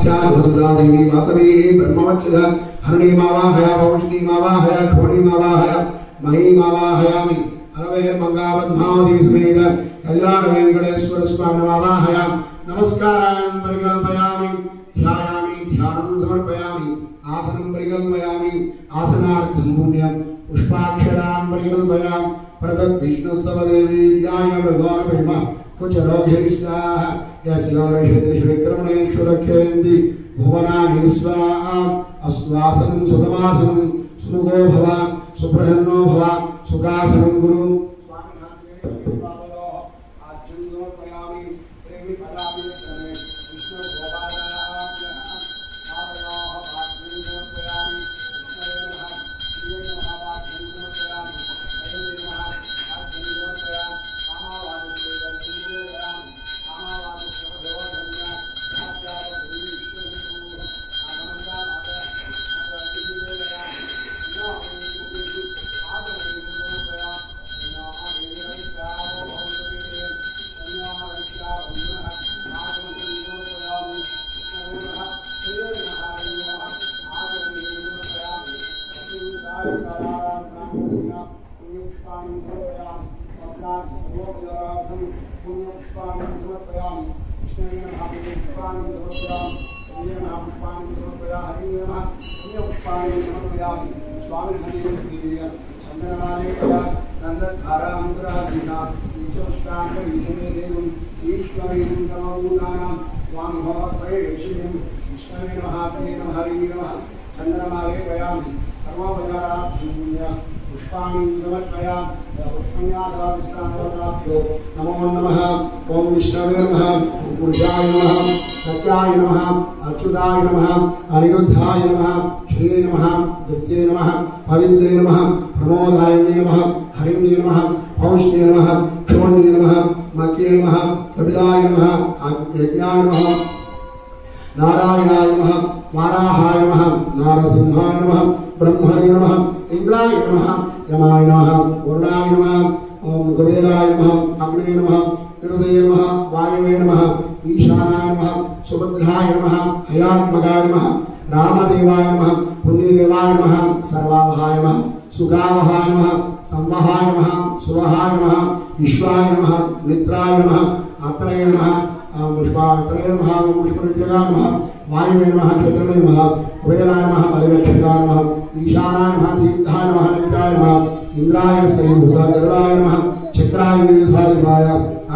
अस्या देवी वासवी ब्रह्मवक्षद हरणीमावाहय पौष्णीमावाहय क्षोणीमावाहय महीमावाहयामि अलवेर्मंगावद्भावती समेत कल्याण वेंकटेश्वर स्वामिमावाहय नमस्कारान् परिकल्पयामि ध्यायामि ध्यानं समर्पयामि आसनं परिकल्पयामि आसनार्थं पुण्यं पुष्पाक्षरान् परिकल्पयामि प्रदत् विष्णुस्तवदेवी व्याय भगवान् कुचरोघेष्टाः यस्योरषितिर्विक्रमणेश्वरख्यन्ति भुवनानि विश्वाः अस्वासनं सुखमासनं सुमुखो भव सुप्रसन्नो भव सुखासनं गुरु नमो नमः ओम विष्णवे नमः ऊर्जाय नमः सत्याय नमः अच्युताय नमः अनिरुद्धाय नमः श्री नमः दुर्गे नमः पवित्रे नमः प्रमोदाय नमः हरिण्ये नमः पौष्णे नमः क्षोण्ये नमः मक्ये नमः कपिलाय नमः यज्ञाय नमः नारायणाय नमः वाराहाय नमः नारसिंहाय नमः ब्रह्मणे नमः इंद्राय नमः यमाय नमः वरुणाय नमः ओम कुबेराय नमः अग्ने नमः हृदये नमः वायवे नमः ईशानाय नमः सुभद्राय नमः हयात्मकाय नमः रामदेवाय नमः पुण्यदेवाय नमः सर्वावहाय नमः सुगावहाय नमः संवहाय नमः सुवहाय नमः विश्वाय नमः मित्राय नमः अत्रये नमः पुष्पात्रये नमः पुष्पविद्याय नमः वायुवे नमः क्षेत्रणे नमः कुबेराय नमः बलिरक्षकाय नमः ईशानाय नमः दीर्घाय नमः नित्याय नमः इंद्राय श्रीभूतगरुडाय नमः चक्राय विद्धाधिपाय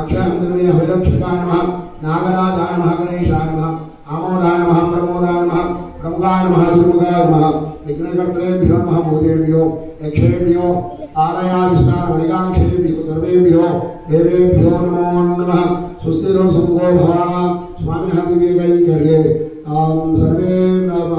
अक्षयहंद्रमे अभिरक्षकाय नमः नागराजाय नमः गणेशाय नमः आमोदाय नमः प्रमोदाय नमः प्रमुखाय नमः दुर्मुखाय नमः विघ्नकर्त्रेभ्यो नमः भूतेभ्यो यक्षेभ्यो आलयाधिष्ठानमणिकांक्षेभ्यो सर्वेभ्यो देवेभ्यो नमो नमः सुस्थिरो सुमुखो भव स्वामिनः दिव्यकैङ्कर्ये सर्वे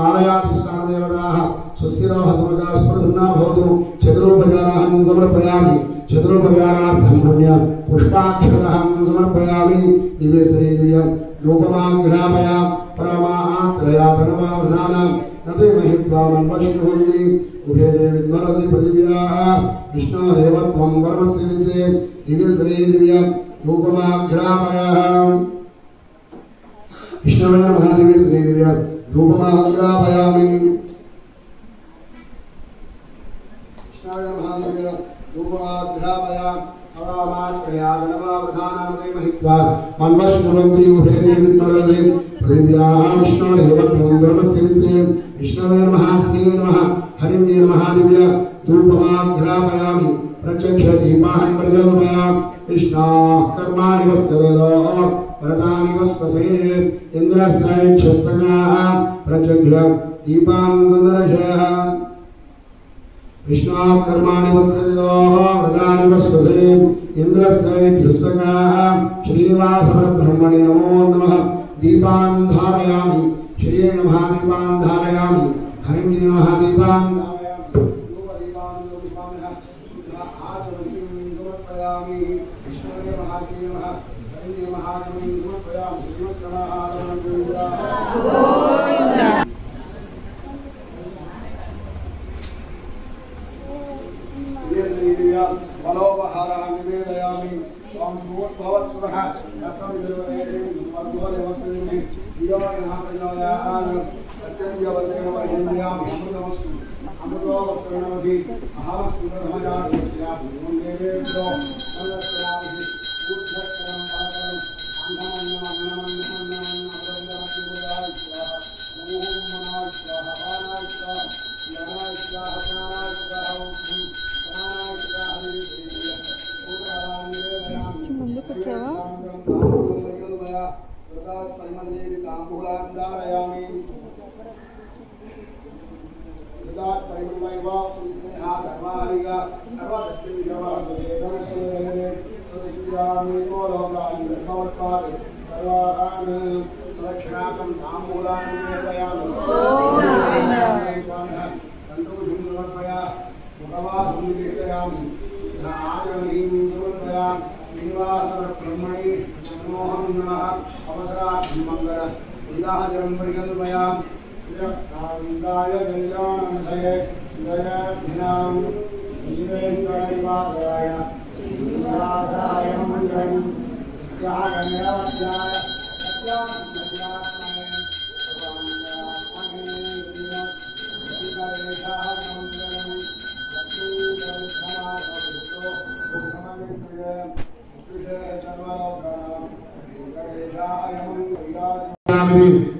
आलयाधिष्ठानदेवताः सुस्थिरो सुमुखः स्फुरधुना भवतु चतुरोपचारान् समर्पयामि चतुरोपचारार्थं पुण्य पुष्पाक्षरं समर्पयामि दिव्य श्री दिव्य धूपमाग्रापया परमात्रया धर्मावधान नते महित्वा मन्वश्नुहन्ति उभे विद्मरति पृथिव्याः विष्णुदेवत्वं परमस्य विद्ये दिव्य श्री दिव्य धूपमाग्रापया विष्णवे नमः दिव्य श्री दिव्य धूपमाग्रापयामि विष्णवे नमः दिव्य धूपमाग्रापया परमात्रया धर्मावधान महित्वा मन्वश्नुहन्ति उभे विद्मरति पृथिव्याः विष्णुदेवत्वं परमस्य विद्ये विष्णवे नमः श्री नमः हरिण्ये नमः दिव्य धूपमाग्रापयामि प्रत्यक्ष दीपान् प्रज्वलयामि विष्णोः कर्माणि वस्तवेदो व्रतानि वस्पसे इन्द्रस्य इच्छसगाः प्रत्यक्ष दीपान् सन्दर्शय विष्णोः कर्माणि वस्तवेदो व्रतानि वस्पसे इन्द्रस्य इच्छसगाः श्रीनिवासपरब्रह्मणे नमो नमः दीपान् धारयामि श्री नमः दीपान् धारयामि हरिण्ये नमः दीपान् भवत्सुरः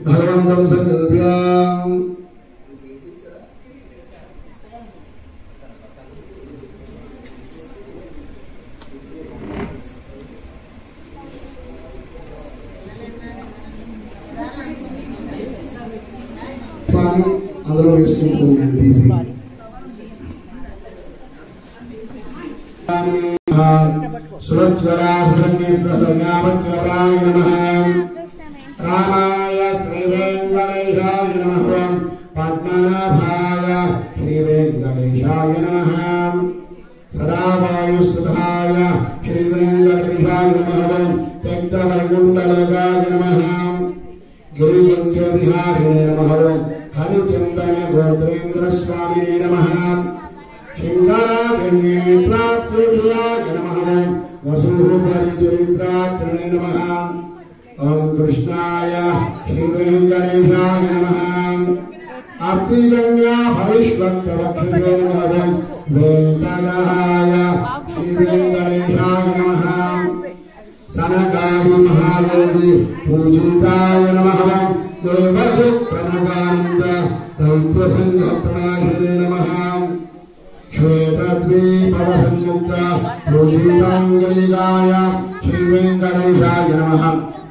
भगवन्तं संकल्प्याम् पानी అందులో వేసుకుంటున్నాను తీసి సురజ్వలా సురజ్ఞేశ్వరజ్ఞాపజ్ఞాయ నమః రామాయ శ్రీ వెంకటేశాయ నమః పద్మనాభాయ శ్రీ వెంకటేశాయ నమః సదావాయుస్తుతాయ శ్రీ వెంకటేశాయ నమః తక్తవైకుంఠలోకాయ నమః గిరిగుండ విహారిణే నమః హరిచందన గోత్రేంద్ర స్వామినే నమః శంకరాచార్యేత్రాయ నమః వసూపరిచరిత్రాత్రణే నమః ఓం కృష్ణాయ శ్రీ వెంకటేశాయ నమః ఆర్తిగంగా భవిష్వక్తవక్షే నమః వెంకటాయ శ్రీ వెంకటేశాయ నమః సనకాది మహాయోగి పూజితాయ నమః దేవర్షి ప్రముఖానంద దైత్య సంఘ ప్రణాయనే నమః శ్వేతద్వీపవసన్ముక్త పూజితాంగళికాయ శ్రీ వెంకటేశాయ నమః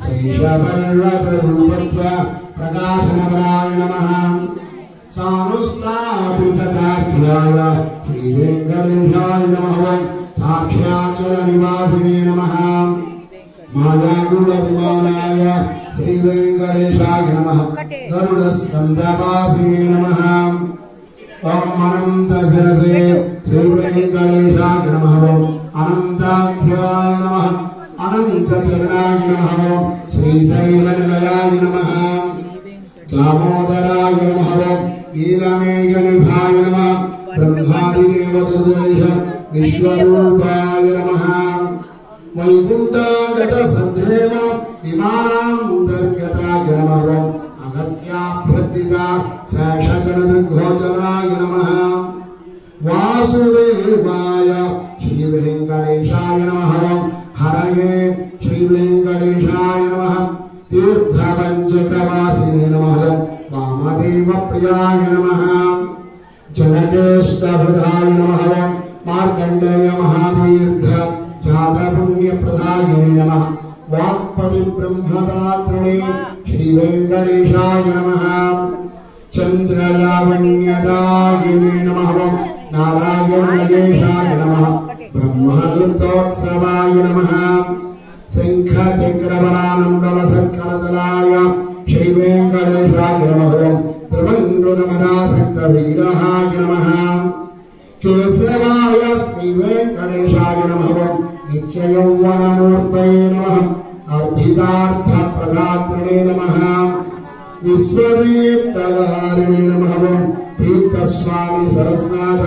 శేషపర్వతరూపత్వ ప్రకాశనపరాయ నమః సానుస్థాపితాఖ్యాయ శ్రీ వెంకటేశాయ నమః సాక్షాచల నివాసినే నమః మాయాగుణ విమానాయ శ్రీ వెంకటేశాయ నమః గరుడ స్కందవాసినే నమః ఓం అనంత శిరసే శ్రీ వెంకటేశాయ నమః అనంతాఖ్యాయ నమః అనంత చరణాయ నమః శ్రీ శైలనిలయాయ నమః దామోదరాయ నమః నీలమేఘ నిభాయ నమః బ్రహ్మాదిదేవతృదేశ విశ్వరూపాయ నమః వైకుంఠగత సద్ధేవ విమానాంతర్గతాయ నమః అగస్త్యాభ్యర్థిత శేషజనదృగ్గోచరాయ నమః వాసుదేవాయ శ్రీ వెంకటేశాయ నమః హరయే శ్రీ వెంకటేశాయ నమః తీర్థపంచకవాసినే నమః వామదేవ ప్రియాయ నమః జనకేష్టహృదాయ నమః మార్కండేయ మహాదీర్ఘ జాతపుణ్యప్రదాయనే నమః వాక్పతి బ్రహ్మదాత్రణే శ్రీ వెంకటేశాయ నమః చంద్రలావణ్యదాయినే నమః నారాయణయేశాయ నమః బ్రహ్మగుప్తోత్సవాయ నమః శంఖ చక్రవరానందల సత్కరదలాయ శ్రీ వెంకటేశాయ నమః త్రివణ్ణునమదాసక్త విగ్రహాయ నమః కేశవాయ శ్రీ వెంకటేశాయ నమః నిత్యయౌవనమూర్తయే నమః అర్ధితార్థప్రదాత్రణే నమః విశ్వదీప్తవారిణే నమః తీర్థస్వామి సరస్నాథ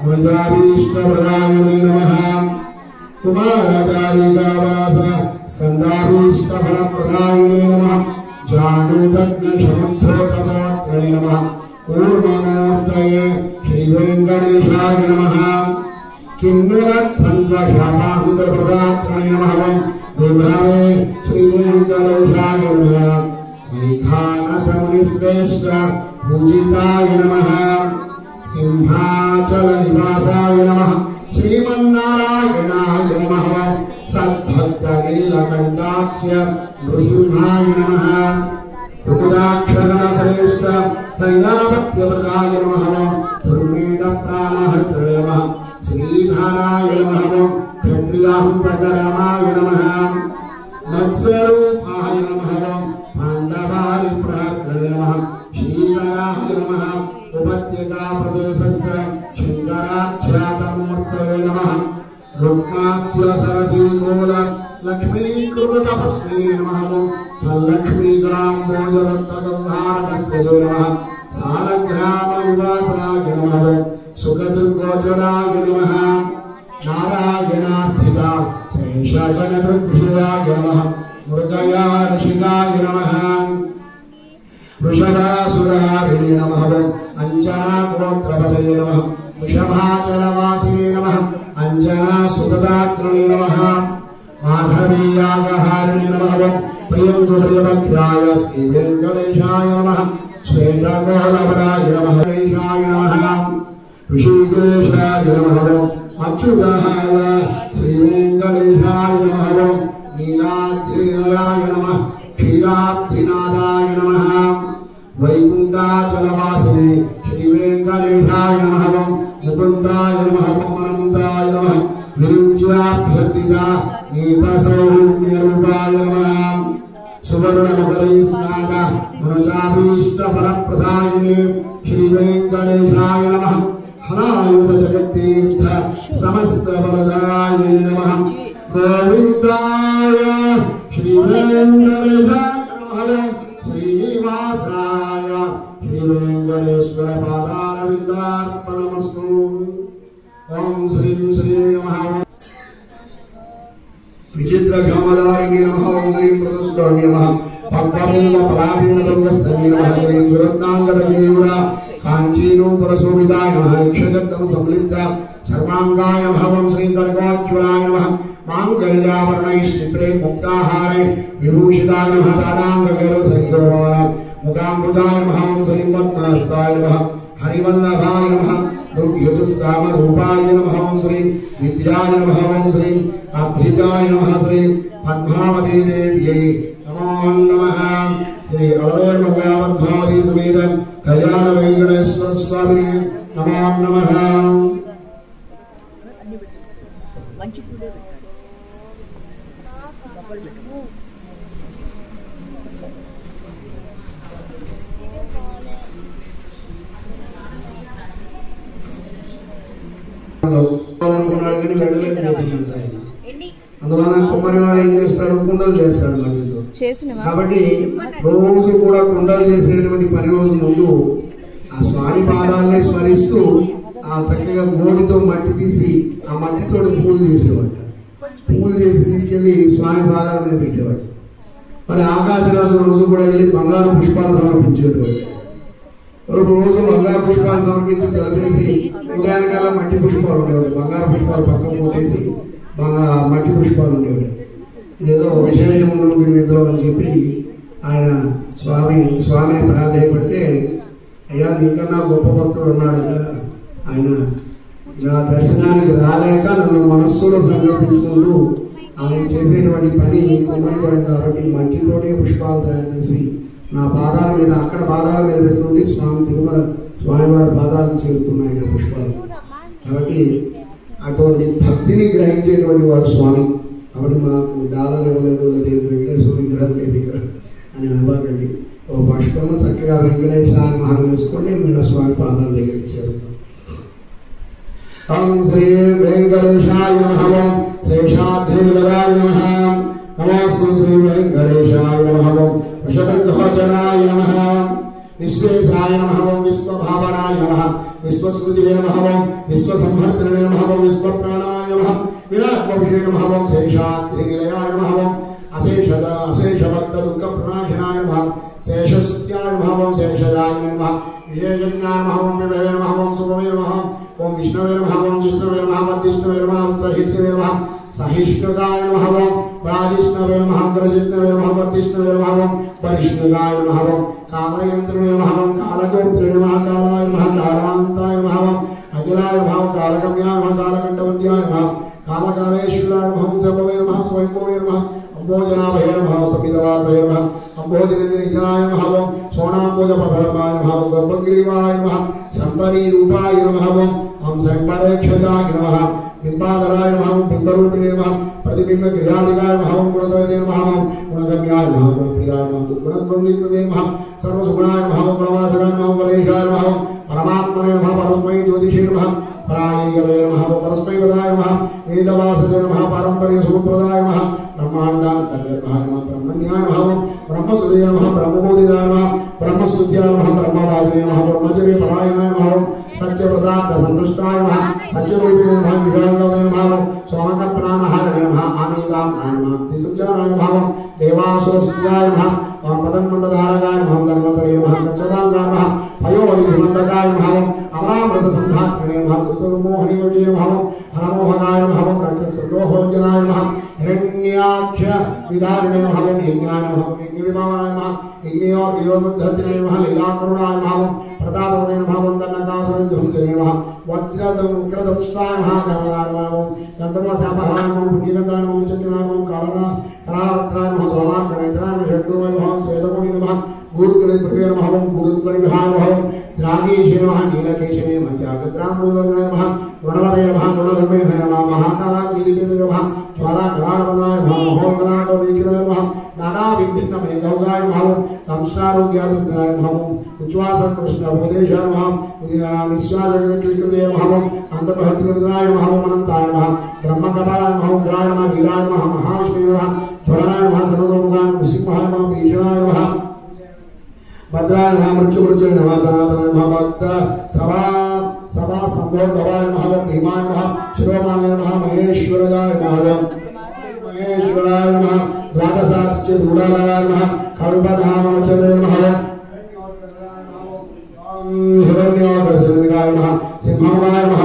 మృజాభీష్టప్రదాయనే నమః కుమారచారికావాస స్కందాభీష్టఫలప్రదాయనే నమః जानुदग्नसमुद्रोतपात्रे नमः कूर्ममूर्तये श्रीवेङ्कटेशाय नमः किन्नरध्वंसशापान्तप्रदात्रे नमः विभवे श्रीवेङ्कटेशाय नमः वैखानसमुनिश्रेष्ठ पूजिताय नमः सिंहाचलनिवासाय नमः श्रीमन्नारायणाय नमः सद्भक्तनीलकण्ठाक्ष्य नृसिंहाय नमः रुद्राक्षगणश्रेष्ठ कैलावत्यव्रताय नमः दुर्मेधप्राणहर्त्रे नमः श्रीधराय नमः क्षत्रियान्तकरामाय नमः मत्स्यरूपाय नमः पाण्डवारिप्रहर्त्रे नमः श्रीधराय नमः उपत्यकाप्रदेशस्य शङ्कराख्यातमूर्तये नमः रुक्माप्यसरसीमूल लक्ष्मीकृततपस्विने नमः सल्लक्ष्मीग्राम्भोजरत्नगन्धारकस्य नमः सालग्रामविवासाय नमः सुखदुर्गोचराय नमः नारायणार्थिता शेषजनदृग्भिराय नमः मृगया ऋषिकाय नमः वृषभासुरारिणे नमः अंजनागोत्रपतये नमः वृषभाचलवासिने नमः अंजनासुतदात्रे नमः माधवीयागहारिणे नमः प्रियङ्गुप्रियभक्त्याय श्रीवेङ्कटेशाय नमः श्वेतगोलवराय नमः गणेशाय नमः ऋषिकेशाय नमः अच्युताय श्रीवेङ्कटेशाय नमः नीलाद्रिनिलयाय नमः क्षीराब्धिनाथाय नमः वैकुण्ठाचलवासिने श्रीवेङ्कटेशाय नमः मुकुन्दाय नमः अनन्ताय नमः विरुच्याभ्यर्थिता नीतसौम्यरूपाय नमः सुवर्णमकरैस्नाथ मनुजाभीष्टफलप्रदायिने श्रीवेङ्कटेशाय नमः हलायुधजगत्तीर्थ समस्तफलदायिने नमः गोविन्दाय श्रीवेङ्कटेशाय नमः श्रीनिवासाय श्रीवेङ्कटेश्वर पादारविन्दार्पणमस्तु ओम श्रीं श्री नमः विचित्रकमलारिणे नमः ओम श्रीं प्रदुष्टाय नमः पद्मपूर्णफलाभीनतुङ्गस्तन्ये नमः श्रीं सुरत्नाङ्गदकेयुरा काञ्चीनोपरशोभिताय नमः यक्षगद्धमसंलिप्त सर्वाङ्गाय नमः ओम श्रीं खड्गवाक्युराय नमः माङ्गल्याभरणैश्चित्रे मुक्ताहारे विभूषिताय नमः ताडाङ्गगैरवसहितोः मुखाम्बुजाय नमः ओम श्रीं पद्महस्ताय नमः हरिवल्लभाय नमः दुर्गयुतस्सामरूपाय नमः ओम श्रीं विद्याय नमः ओम श्रीं अभ्युजाय नमः श्रीं पद्मावती देव्यै नमो नमः श्री अलवेर्मङ्गलापद्मावती समेत कल्याण वेङ्कटेश्वर स्वामिने नमो नमः అందువల్ల కుమ్మరివాడు ఏం చేస్తాడు కుండలు చేస్తాడు మట్టితో కాబట్టి రోజు కూడా కుండలు చేసేటువంటి పని రోజు ముందు ఆ స్వామి పాదాలని స్మరిస్తూ ఆ చక్కగా గోడితో మట్టి తీసి ఆ మట్టితో పూలు చేసేవాడు పూలు చేసి తీసుకెళ్లి స్వామి పాదాల మీద పెట్టేవాడు మరి ఆకాశరాజు రోజు కూడా వెళ్ళి బంగారు పుష్పాలు సమర్పించేవాడు రోజు బంగారు పుష్పాలు సమర్పించి తెలిపేసి ఉదయానికల్లా మట్టి పుష్పాలు ఉండేవాడు బంగారు పుష్పాలు పక్కన పోటేసి మట్టి పుష్పాలు ఉండేవాడు ఏదో విషయమైన ఉంటుంది ఇందులో అని చెప్పి ఆయన స్వామిని ప్రాధాన్యపడితే అయ్యా నీకన్నా గొప్ప భక్తుడు ఉన్నాడు ఇక్కడ ఆయన ఇలా దర్శనానికి రాలేక నన్ను మనస్సులో సంకల్పించుకుంటూ ఆయన చేసేటువంటి పని కొమ్మరిపోయింది కాబట్టి మట్టితోటే పుష్పాలు తయారు చేసి నా పాదాల మీద అక్కడ పాదాల మీద పెడుతుంది స్వామి తిరుమల స్వామివారి పాదాలను చేరుతున్నాయి ఆ పుష్పాలు కాబట్టి అటువంటి భక్తిని గ్రహించేటువంటి వాడు స్వామి కాబట్టి మాకు డాలర్ ఇవ్వలేదు లేదు వెంకటేశ్వర విగ్రహం లేదు ఇక్కడ అని అనుకోకండి ఓ పుష్పము చక్కగా వెంకటేశ్వర మహాన్ వేసుకోండి మీరు స్వామి పాదాల దగ్గరికి చేరుతాం ఓం శ్రీ వెంకటేశాయ నమః శేషాద్రినిలయాయ నమః నమోస్తు శ్రీ వెంకటేశాయ నమః వృషభగోచరాయ నమః विश्वेशाय नमः विश्वभावनाय नमः विश्वस्मृतिये नमः विश्वसंहर्तने नमः विश्वप्राणाय नमः विराट्मभिये नमः शेषाद्रिनिलयाय नमः अशेषभक्त दुःखप्रणाशनाय नमः शेषस्त्याय नमः ओम शेषजाय नमः विजयज्ञाय नमः ओम विभवे नमः ओम सुभवे नमः ओम विष्णवे नमः ओम जिष्णवे नमः वरदिष्णवे नमः सहिष्णवे नमः सहिष्णुगाय नमः ओम प्राजिष्णवे नमः ग्रजिष्णवे नमः वर्तिष्णवे नमः ओम वरिष्णुगाय नमः ओम कालयन्त्रवे नमः ओम कालगोत्रे नमः कालाय नमः कालान्ताय नमः ओम अखिलाय नमः कालगम्याय नमः कालकण्ठवन्द्याय नमः कालकालेश्वराय नमः सर्ववे नमः स्वयंभवे नमः अम्बोजनाभये नमः सपितवार्भये नमः अम्बोजनन्दिनिजनाय नमः ओम सोनाम्बोजपफलमाय नमः ओम गर्भगिरिवाय नमः शम्बरीरूपाय नमः ओम शम्बरेक्षजाय नमः बिंबाधराय नमः ओम बिंबरूपिणे नमः प्रतिबिंबक्रियादिकाय नमः ओम गुणद्वये नमः ओम गुणगम्याय नमः ओम प्रियाय नमः गुणगम्यते नमः सर्वसुगुणाय नमः ओम गुणवासकाय नमः ओम वरेशाय नमः ओम परमात्मने नमः परस्मै ज्योतिषे नमः परायिकले नमः ओम परस्मै पदाय नमः वेदवासजे नमः पारंपरिक सुप्रदाय नमः ब्रह्मांडान्तर्गते नमः ब्रह्मण्याय नमः ओम ब्रह्मसूर्याय नमः ब्रह्मबोधिनाय नमः ब्रह्मस्तुत्याय नमः ब्रह्मवादिने नमः ब्रह्मचर्य परायणाय नमः ओम सत्यव्रतार्थ संतुष्टाय नमः सत्यरूपिणे नमः विषाणवे नमः सोमकप्राणहारिणे नमः आनीलाम्नाय नमः त्रिसंज्ञानाय नमः देवासुरसुत्याय नमः ओम पदन्मन्तधारकाय नमः धन्वन्तरे नमः कच्छदाङ्गाय नमः पयोनिधिमन्तकाय नमः अमरामृतसन्धात्रिणे नमः त्रिपुरमोहनिवजे नमः अनमोहनाय नमः रक्षसर्वोभञ्जनाय नमः हिरण्याख्य विधारिणे नमः यज्ञाय नमः यज्ञविभावनाय नमः यज्ञयोर्गिरोबद्धत्रिणे नमः लीलाकरुणाय नमः प्रतापवदे नमः वन्दनकासुरध्वंसने नमः वज्रदंक्रदंष्टाय नमः कमलाय नमः गन्धर्वशापहराय नमः पुण्यगन्धाय नमः चक्रनाय नमः करालवक्त्राय नमः सोमार्कनेत्राय नमः षड्गुरुवाय नमः श्वेतमुनि नमः गुरुकुले पृथ्वी नमः गुरुद्वरिविहाय नमः द्रागेशे नमः नीलकेशने नमः त्यागद्राम्बुलोचनाय नमः गुणवदे नमः गुणधर्मे नमः महाकालाग्निदिते नमः ज्वालाकराळवदनाय नमः महोदनाकवीकिनाय नमः नानाविभिन्नमेघौगाय नमः तंष्णारोग्याभिज्ञाय नमः उच्चासकृष्णोपदेशाय नमः निःश्वासकृते नमः अन्तर्बहिर्गुणाय नमः अनन्ताय नमः ब्रह्मकपालाय नमः उग्राय नमः वीराय नमः महाविष्णुवे नमः ज्वलनाय नमः सर्वतोमुखाय नृसिंहाय नमः बीजनाय नमः भद्राय नमः मृत्युमृत्युये नमः सनातनाय नमः भक्त सभा संभोधवाय नमः भीमाय नमः शिरोमान्याय नमः महेश्वराय नमः महेश्वराय नमः द्वादशादित्य रूढाय नमः कल्पधामचले नमः हिरण्यगर्जनिकाय नमः सिंहाय नमः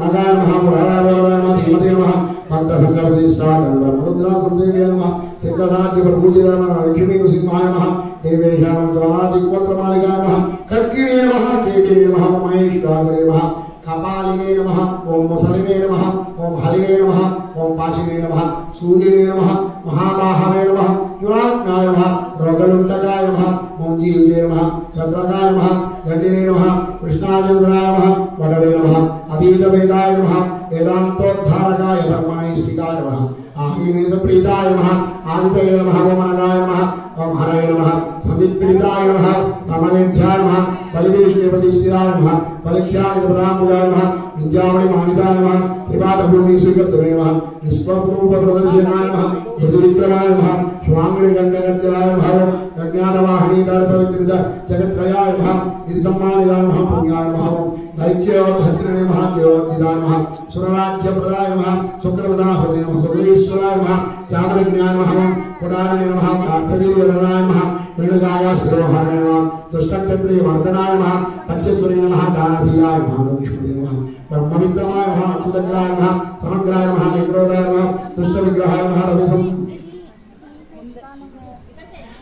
अनगाय नमः पुराणाय नमः धीमते नमः भक्तसंगप्रतिष्ठाय नमः ब्रह्मरुद्रा संसेव्याय नमः सिद्धसाध्य प्रभूजिताय नमः लक्ष्मी सिंहाय नमः देवेशाय नमः ज्वालाजिक्वत्रमालिकाय नमः कर्किणे नमः केकिने नमः महेश्वराय नमः कपालिने नमः ओम मुसलिने नमः ओम हलिने नमः ओम पाशिने नमः सूलिने नमः महाबाहवे नमः जुरात्माय नमः रोगलुण्टकाय नमः ओम जीवजे नमः चन्द्रकाय नमः गण्डिने नमः कृष्णाचन्द्राय नमः वडवे नमः अतीतवेदाय नमः वेदान्तोद्धारकाय ब्रह्मणैष्टिकाय नमः आहीने प्रीताय नमः आदितये नमः ओम अनगाय नमः ओम हरये नमः समित्प्रीताय नमः समवेद्याय नमः बलिवेश्वरप्रतिष्ठिताय नमः बलिख्यानिप्रदाम्बुजाय नमः विंजामणि मानिताय नमः त्रिपादभूमि स्वीकृतवे नमः विश्वरूपप्रदर्शनाय नमः यदुविक्रमाय नमः शुभाङ्गणिगण्डगर्जनाय नमः यज्ञानवाहिनीधरपवित्रित जगत्त्रयाय नमः गिरिसम्मानिताय नमः पुण्याय नमः दैत्योद्धत्रिणे नमः ज्योतिदाय नमः सुरराज्यप्रदाय नमः शुक्रपदाहृदे नमः सुखदेश्वराय नमः ज्ञानविज्ञाय नमः पुराणे नमः कार्तवीर्यरणाय नमः वेणुगाय शिरोहाराय नमः दुष्टक्षत्रिय वर्धनाय नमः पंचस्वरे नमः दानशीलाय नमः लक्ष्मीदेव नमः ब्रह्मविद्यमाय नमः अच्युतग्राय नमः समग्राय नमः निग्रोधाय नमः दुष्टविग्रहाय नमः रविसं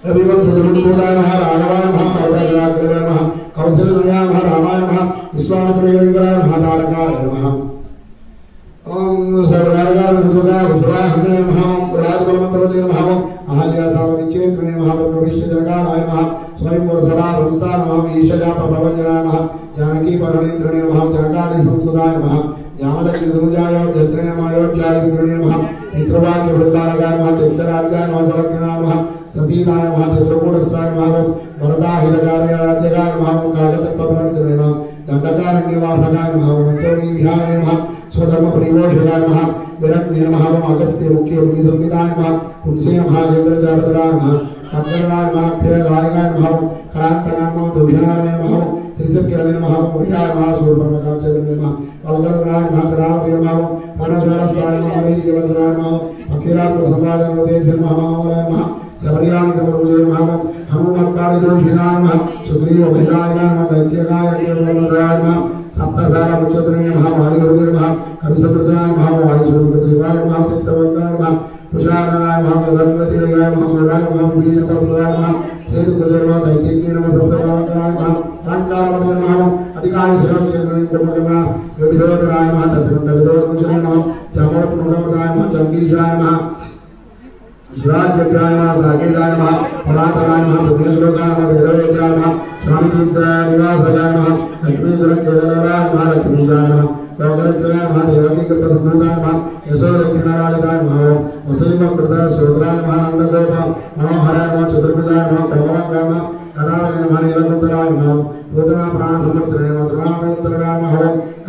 रविवंशसमुद्भूताय नमः राघवाय नमः कैलाग्राय नमः कौशल्याय नमः रामाय नमः विश्वामित्रयोगीन्द्राय नमः तारकाय नमः ओम सर्वरागाय नमः सुराहने नमः प्रदातमन्त्रवदे नमः अहल्यासावविचेतने नमः ब्रह्मविष्णुजगाय नमः स्वयंवरसभा संस्था नमः ईशजा प्रभवञ्जनाय नमः जानकी परमेन्द्रणे नमः जगादि संसुदाय नमः यामलक्ष्मीदुर्जाय जत्रे नमः योज्यादित्रे नमः चित्रवाक्य प्रदायकाय नमः चित्रराज्याय नमः सर्वज्ञाय नमः ससीदाय नमः चित्रकूटस्थाय नमः वरदाहितकार्य राज्यकाय नमः कागतपप्रवृत्तने नमः दण्डकारण्यवासकाय नमः मंत्रोणी विहाय नमः स्वधर्म परिपोषकाय नमः विरक्ति नमः अगस्त्य मुख्य मुनिसंविदाय नमः पुंसे नमः चंद्रचापतराय नमः खड्गराय नमः क्षयदायकाय नमः करान्तकाय नमः दूषणाय नमः त्रिसक्यरणे नमः मुख्याय नमः सूर्पणकाचरणे नमः वल्गलराय नमः करावते नमः मनोजरस्ताय नमः मरीचिवर्धनाय नमः अखिलात्मसंवादनवदेश नमः सबरियामि तमरुजे नमः हनुमत्कारि दोषिणाय नमः सुग्रीव महिलाय नमः दैत्यकाय केवलदाय नमः सप्तसार मुच्यते नमः महालिगुरुजे नमः कविसमृताय नमः वायुसूर्यदेवाय नमः चित्रवक्ताय नमः कुशालाय नमः धर्मवतीय नमः सूर्याय नमः वीर्यप्रभुवाय नमः सेतुकृते नमः दैत्यज्ञे नमः धर्मवताय नमः अलंकारवते नमः अधिकारी सर्वक्षेत्रे नमः विविधोदराय नमः दशरथविदोषमुचरे नमः जामवत्प्रभुवाय नमः जगदीशाय नमः शिवाज्ञाय नमः साकेताय नमः पुरातनाय नमः पुण्यश्लोकाय नमः वेदवेद्याय नमः स्वामिचित्रानिवासाय नमः लक्ष्मीधरकेदाय नमः लक्ष्मीजाय नमः लोकरक्षाय नमः देवकीकृपसम्भूताय नमः यशोदक्षिणालालिताय नमः वसुदेवकृताय सोदराय नमः नन्दगोप मनोहराय नमः चतुर्भुजाय नमः प्रभवाय नमः कदावय नमः नीलकुन्तराय नमः पूतना प्राणसमर्थिने नमः द्रोणाय नमः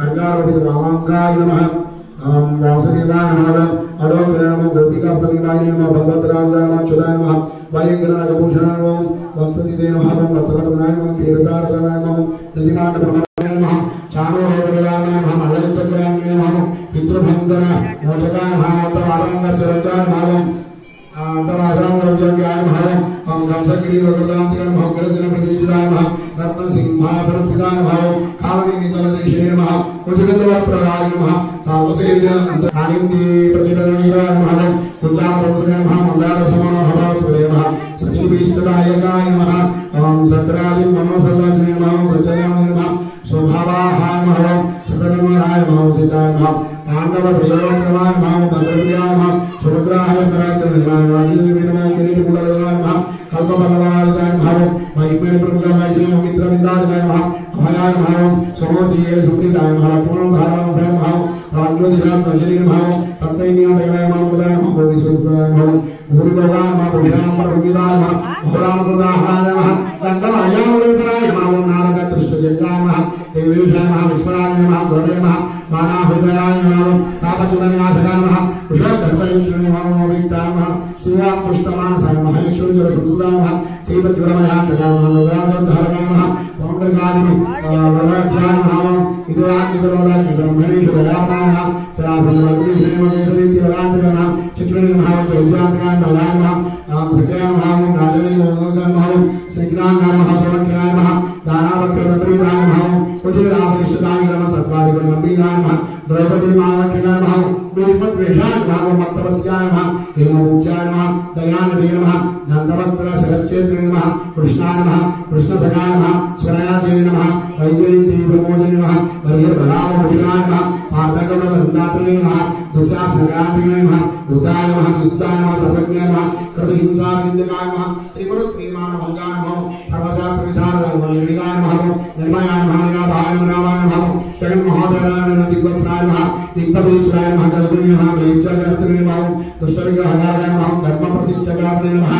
कर्गारोपितवामाङ्गाय नमः वासुदेवाय नमः अलोकयाय नमः गोपिकास्तवीवाय नमः भगवद्राजाय नमः अच्युताय नमः वायुगणनागभूषणाय नमः वत्सतिते नमः वत्सवर्धनाय नमः क्षीरसारदाय नमः दधिमाण्डप्रभवाय नमः चाणूरहोदराय नमः मल्लयुद्धकराय नमः पितृभञ्जन मोचकाय नमः तवाराङ्गसरजाय नमः तवासाङ्गरोजकाय नमः कंसग्रीवकृतान्तिकाय नमः उग्रसेनप्रतिष्ठिताय नमः रत्नसिंहासनस्थिताय नमः कालनेमितलदेशिने नमः उज्जलवरप्रदाय नमः सावसेव्य अन्तरालिन्दी प्रतिटरणीयाय नमः कुञ्जामदंसकाय नमः मन्दारसमनोहरस्वरे नमः सजीवीष्टदायकाय नमः सत्राजिं मनोसल्लासिने नमः सच्चयाय नमः स्वभावाहाय नमः सतरन्वराय नमः सीताय नमः पाण्डवप्रियोत्सवाय नमः भद्रप्रियाय नमः सुभद्राय पराक्रमनिवाय नमः किरीटकुण्डलाय नमः कल्पफलवारिदाय नमः महिमेप्रमुखाय नमः मित्रविन्दाय नमः अभयाय नमः समूर्तिये सुकृताय नमः लक्ष्मणोद्धाराय नमः प्राज्ञोतिषात्मजने नमः तत्सैन्यादयाय नमः मुदाय नमः भूमिसूत्राय नमः भूरिभोगाय नमः भूषाम्बरसंविदाय नमः भवरामकृताहाय नमः दन्तमर्यामलेपनाय नमः नारदतृष्टचर्याय नमः देवेशाय नमः विश्वराय नमः गुरवे नमः मानाहृदयाय नमः तापचूडन्यासकाय नमः कुशलधर्तयन्त्रिणे नमः विक्ताय नमः श्रीवात्पुष्टमानसाय नमः ऐश्वर्यजलसंसुताय नमः श्रीतज्वलमयान्तकाय नमः रुद्रावद्धारकाय नमः पौण्ड्रकादि वरदाभ्याय नमः इदुराज्यदलोलाय ब्रह्मणेश्वरयापनाय नमः त्रासनवल्कृष्णेमदेशदेत्यवरान्तकाय नमः चित्रिणे नमः वैद्यान्तकाय नमः भक्त्याय नमः राजने नमः श्रीज्ञानाय नमः सोमख्याय नमः दानावक्रतप्रीताय नमः उचिरावेशदाय नमः सत्वादिगुणमन्दिराय नमः द्रौपदी महालक्ष्म्याय नमः भीष्मद्वेषाय नमः मत्तवस्याय नमः हेमपूज्याय नमः दयानिधे नमः नन्दवक्त्रसरश्चेत्रिणे नमः कृष्णाय नमः कृष्णसखाय नमः स्वरायाय नमः वैजयन्ती प्रमोदिने नमः वरीयबलावभूषणाय नमः पार्थकवृन्दात्रिणे नमः दुःशासनकान्तिने नमः बुद्धाय नमः दुष्टाय नमः सर्वज्ञाय नमः कृतहिंसाविन्दकाय नमः त्रिपुरश्रीमानभङ्गाय नमः सर्वशास्त्रविशारदाय नमः निर्विगाय नमः निर्मयाय नमः निराभाय नमः जगन्महोदराय नमः दिग्वस्त्राय नमः दिग्पदेश्वराय नमः कल्पने नमः लेच्छाकर्तृणे नमः दुष्टविग्रहकाराय नमः धर्मप्रतिष्ठकाय नमः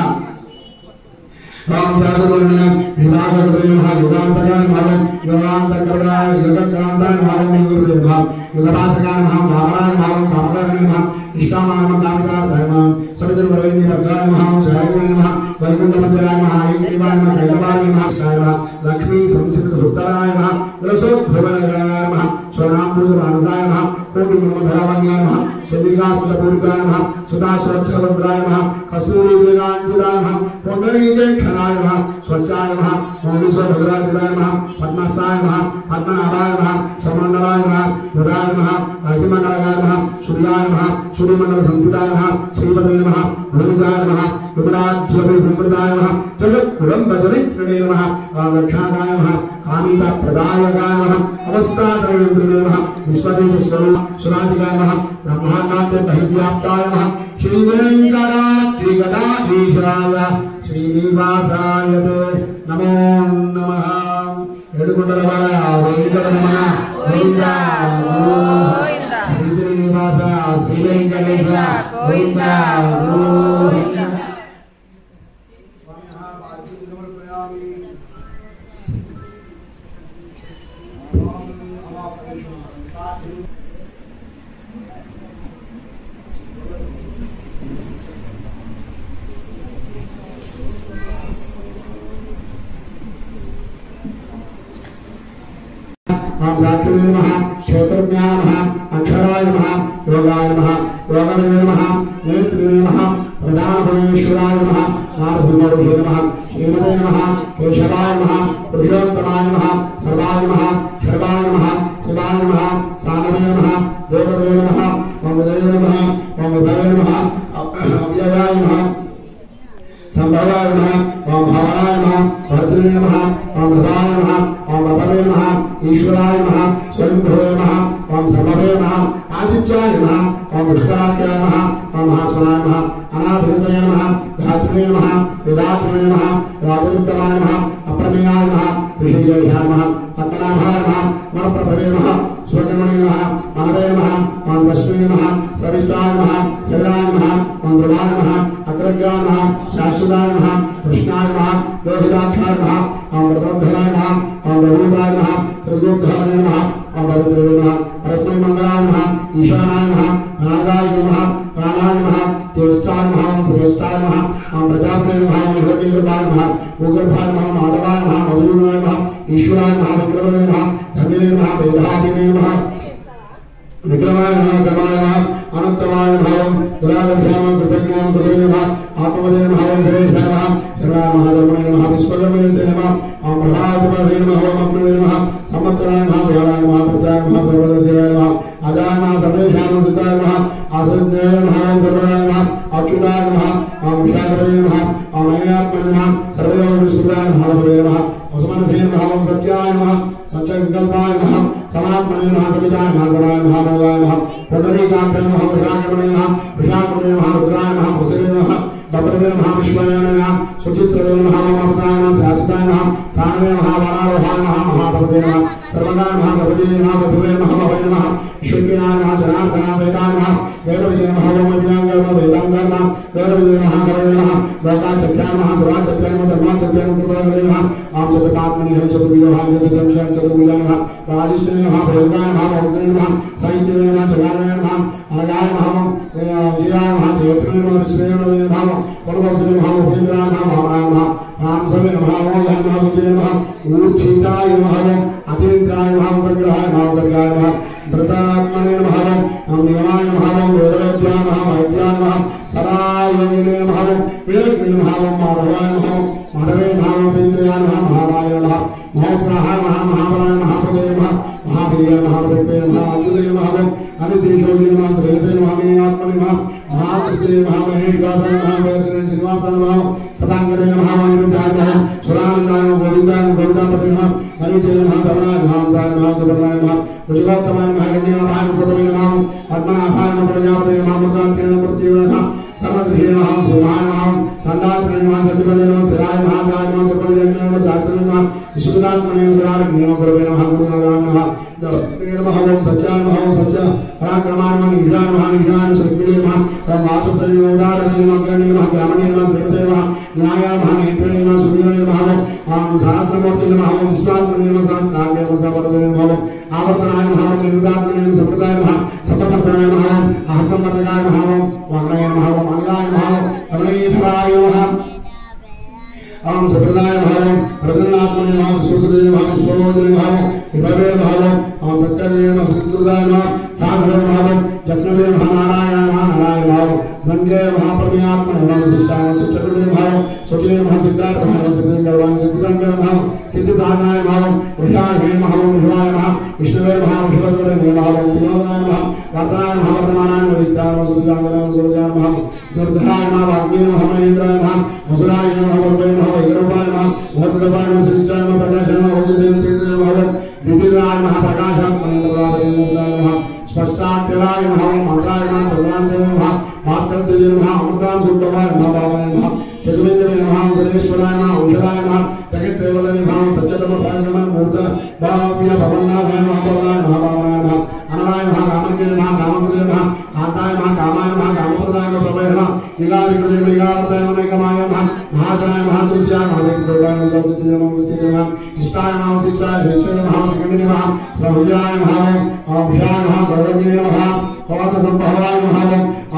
राम जातवर्णय विभागकृते नमः युगान्तकाय नमः युगान्तकरणाय युगक्रान्ताय नमः गुरुदेव नमः युगपासकाय नमः भावनाय नमः कामकाय नमः इष्टामाय नमः कामितार्थाय नमः सवितुर्वरेण्य वर्गाय नमः जयगुणे नमः वैकुण्ठमन्दिराय नमः ऐक्यवाय नमः कैटवाय नमः नमः लक्ष्मी संसिद्धभुक्ताय नमः रसोद्भवनाय नमः स्वर्णाम्बुजमानसाय नमः कोटिब्रह्मधरावण्याय नमः चन्द्रिकास्मृतपूरिताय नमः सुधास्वच्छवन्द्राय नमः कस्तूरीविवेकाञ्चिताय नमः पुण्डरीकेक्षणाय नमः स्वच्छाय नमः मौलिस्वभद्राजिताय नमः पद्मसाय नमः पद्मनाभाय नमः समण्डलाय नमः बुधाय नमः अर्घ्यमण्डलाय नमः सूर्याय नमः सूर्यमण्डलसंस्थिताय नमः श्रीपदे नमः भूमिजाय नमः विमलाढ्यभिसम्प्रदाय नमः जगत्कुलम्बजनित्रिणे नमः रक्षाकाय नमः कामितप्रदायकाय नमः अवस्थात्रयेन्द्रिणे नमः विश्वदेवस्वरूप सुराधिकाय नमः ब्रह्माण्डाद्यव्याप्ताय नमः श्रीवेङ्कटाद्रिगदाधीशाय श्रीनिवासाय नमो नमः एडुकुंडलवाळ वेंकटरमण गोविंद गोविंद श्री श्रीनिवास श्री वेंकटेश गोविंद गोविंद साक्षिणे नमः क्षेत्रज्ञाय नमः अक्षराय नमः योगाय नमः योगवे नमः नेत्रिणे नमः प्रधानगुणेश्वराय नमः नारसिंहाय नमः श्रीमते नमः केशवाय नमः पुरुषोत्तमाय नमः सर्वाय नमः शर्वाय नमः शिवाय नमः सानवे नमः गोपदे नमः ओम विजय नमः ओम विभवे नमः अव्ययाय नमः संभवाय नमः ओम भावाय नमः भद्रे नमः ओम नभाय नमः ओम रभवे नमः ईश्वराय नमः स्वयंभवे नमः ओम सर्वभवे नमः आदित्याय नमः ओम विष्णुराय नमः ओम महास्वराय नमः अनाधिपतये नमः धात्रे नमः वेदात्रे नमः राजविक्रमाय नमः अप्रमेयाय नमः विषयाय नमः आत्मनाभाय नमः मनप्रभवे नमः स्वकर्मणे नमः मनवे नमः ओम वैष्णवे नमः सविताय नमः शिवाय नमः ओम ध्रुवाय नमः अग्रज्ञाय नमः शाश्वताय नमः कृष्णाय नमः लोहिताक्षाय नमः ओम वरदोद्धराय नमः ओम रघुदाय नमः त्रिलोकधाय नमः ओम भद्रे नमः परस्मै मंगलाय नमः ईशानाय नमः अनादाय नमः प्राणाय नमः ज्येष्ठाय नमः ओम श्रेष्ठाय नमः ओम प्रजापते नमः ओम हिरण्यगर्भाय नमः उग्रभाय नमः माधवाय नमः मधुसूदनाय नमः ईश्वराय नमः विक्रमणे नमः धर्मिणे नमः वेदाभिने नमः विक्रमाय नमः कर्माय नमः अनंतमाय नमः दुरागर्भ्याय नमः कृतज्ञाय कृते नमः आत्मवदे नमः ओम श्रेष्ठाय नमः शरणाय नमः धर्मणे नमः विश्वकर्मणे नमः ओम प्रभावते नमः ओम अग्नवे नमः संवत्सराय नमः व्याळाय नमः प्रत्याय नमः सर्वदर्शयाय नमः अजाय नमः सर्वेशाय सिद्धाय नमः आश्रयाय नमः ओम सर्वदाय नमः अच्युताय नमः ओम विशाखपदे नमः ओम अय्यात्मने नमः सर्वयोगं विस्मृताय नमः नमः वसुमनसे नमः ओम सत्याय नमः सत्यविकल्पाय नमः समात्मने नमः सविताय नमः सर्वाय नमः नमोदाय नमः पुंडरीकाक्षाय नमः वृषाकर्मणे नमः वृषाकपदे नमः रुद्राय नमः वसुदेवाय नमः बपरवे नमः विश्वाय नमः शुचिस्रवे नमः ममताय नमः शाश्वताय नमः सानवे नमः वारारोहाय नमः महातपदे नमः सर्वगाय नमः सर्वजे नमः प्रभुवे नमः भवे नमः ईश्वराय नमः जनार्दनाय वेदाय नमः वेदविदे नमः ओम विज्ञानाय नमः वेदांगाय नमः वेदविदे नमः कवये नमः लोकाचक्राय नमः दुराचक्राय नमः धर्माचक्राय नमः कृताय नमः आम चतुर्पात्मनि हम चतुर्व्यूहाय चतुर्दशं चतुर्भुजाय नमः राजिष्ठे नमः भोगाय नमः भोगने नमः साहित्ये नमः जगाय नमः अनगाय नमः वीराय नमः देवत्रे नमः विश्वेय नमः परमवसे नमः उपेन्द्राय नमः भावनाय नमः राम सर्वे नमः मोहाय नमः सुजय नमः ऊर्चिताय नमः अतीन्द्राय नमः सग्रहाय नमः सर्गाय नमः धृतात्मने नमः ओम नियमाय नमः वेदवेद्याय नमः वैद्याय नमः सदायोगिने नमः वेदज्ञे नमः माधवाय नमः माधवे नमः वेन्द्राय नमः महाराय नमः महोत्साहाय नमः महाबलाय महापदे नमः महावीर्याय नमः वेदे नमः अच्युते नमः अनिदेशोगे नमः श्रेयते नमः मे आत्मने नमः महाकृते नमः महेश्वासाय नमः वेदने श्रीनिवासाय नमः सदांगरे नमः अनिरुद्धाय नमः सुरानंदाय नमः गोविन्दाय नमः गोविन्दापते नमः मरीचे नमः धर्मनाय नमः हंसाय नमः सुब्रह्मण्याय नमः पुष्पोत्तमाय नमः हिरण्यनाभाय नमः सर्वे नमः पद्मनाभाय नमः प्रजापते नमः अमृताख्ये नमः मृत्युवे नमः सर्वद्विषये नमः शिवाय नमः तन्दात्मने नमः सत्यपदे नमः स्थिराय नमः जाय नमः त्रिपुरजन्य नमः शास्त्रे नमः विशुद्धात्मने नमः सदात्मने नमः गुरवे नमः गुरुनाथाय नमः नमः ओम सत्याय नमः ओम सत्य पराक्रमाय नमः निजाय नमः निजाय सद्गुणे नमः ओम वासुदेवाय नमः उदारते नमः अग्रणे नमः ग्रामणे नमः श्रीमते नमः न्यायाय नमः नेत्रे नमः सुवीरे नमः ओम सहस्रमूर्ते नमः ओम विश्वात्मने नमः सहस्राग्ने नमः सपदने नमः आवर्तनाय नमः ओम निर्दात्मने नमः सप्रदाय नमः सप्रवर्तनाय नमः अहसंवर्तकाय नमः ओम वाग्नाय नमः ओम अनगाय नमः अग्नेयधराय नमः ओम सप्रदाय नमः ओम प्रसन्नात्मने नमः विश्वसदे नमः विश्वमोदे नमः विभवे नमः ओम सत्यदे नमः सद्गुरुदाय नमः साधवे नमः जग्नवे नमः नारायण नमः नारायण नमः गंगे महाप्रमेयात्मने नमः शिष्टाय नमः शिक्षकृते नमः सुचे नमः सिद्धार्थाय नमः सिद्धिकरवाय सिद्धिकरवाय नमः सिद्धिसाधनाय नमः विषयाय नमः विष्णुवाय नमः विष्णुवे नमः विष्णुवदने नमः विनोदाय नमः वर्धनाय नमः वर्धमानाय नमः विद्याय नमः सुजाय नमः सुजाय नमः दुर्धराय नमः वाग्मी नमः महेन्द्राय नमः वसुराय नमः वरुणे नमः वैगरूपाय नमः भूतरूपाय नमः श्रीजाय नमः प्रकाशाय नमः ओजसे नमः विधिराय नमः प्रकाशात्मने नमः स्पष्टाक्षराय नमः मंत्राय नमः सर्वान्ते नमः भास्करते नमः अमृतां सुब्रह्मण्य नमः भावने नमः शजुवेन्द्रे नमः सुरेश्वराय नमः औषधाय नमः जगत्सेवले नमः सत्यतम प्राणमय मूर्त भाव्य भवन्नाथाय नमः भवनाय नमः भावनाय नमः अननाय नमः कामके नमः कामकृते नमः कान्ताय नमः कामाय नमः कामप्रदाय नमः प्रभवे नमः लीलादिकृते लीलावृताय नमः निगमाय नमः महाशनाय नमः तुलस्याय नमः विष्णुदेवाय नमः सत्यते नमः विद्यते नमः इष्टाय नमः शिष्टाय श्रेष्ठाय नमः सकण्डिने नमः प्रभुजाय नमः ओम विषयाय नमः प्रभवे नमः भवत संभवाय नमः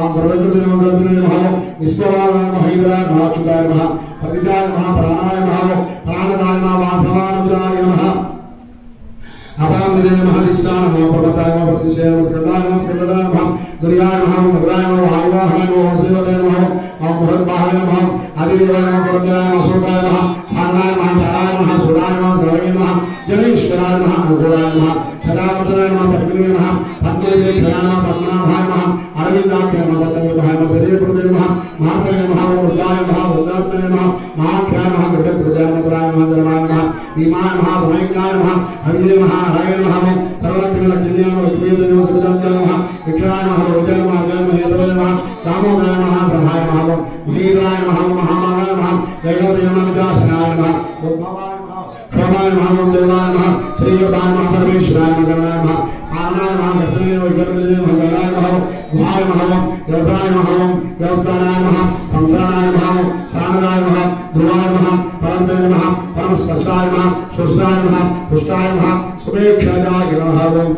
ओम प्रभकृते नमः प्रभवे नमः विश्ववाय नमः हैदराय नमः अच्युताय नमः प्रतिजाय नमः प्राणाय नमः प्राणदाय नमः वासवानुद्राय नमः अपांगने नमः दिष्टाय नमः पर्वताय नमः प्रतिष्ठाय नमः स्कंदाय नमः स्कंददाय नमः दुर्याय नमः मृदाय नमः वायुवाहनाय नमः सेवताय नमः ओम बृहद्बाहवे नमः आदिदेवाय नमः पुरंदराय नमः सूर्याय नमः हारणाय नमः ध्यानाय नमः सूर्याय नमः सर्वे नमः जनेश्वराय नमः अनुकूलाय नमः सदापतनाय नमः पद्मिने नमः पद्मलेखाय नमः पद्मनाभाय नमः अरविंदाख्याय नमः पद्मविभाय नमः शरीरप्रदे नमः महातये नमः वृद्धाय नमः वृद्धात्मने नमः महाख्याय नमः गृहकृताय मधुराय नमः जलमाय नमः भीमाय नमः भयंकाय नमः हरिये नमः हराय नमः सर्वलक्ष्मीलक्ष्मीय नमः लक्ष्मीदेव नमः सविताय नमः विक्रमाय नमः रोहिताय नमः अग्रय महेन्द्राय नमः दामोदराय नमः सहाय नमः महेन्द्राय नमः महामाय नमः वैभवदेव नमः विदासनाय नमः उद्भवाय नमः क्षमाय नमः देवाय नमः श्रीयोदाय नमः परमेश्वराय नमः गणाय नमः आनाय नमः गतने विगतने नमः गणाय नमः गुहाय नमः व्यवसाय नमः व्यवस्थानाय नमः संसाराय नमः सामराय नमः ध्रुवाय नमः परमदेव नमः परमस्पर्शाय नमः सुरसाय नमः पुष्टाय नमः सुमेक्षाय नमः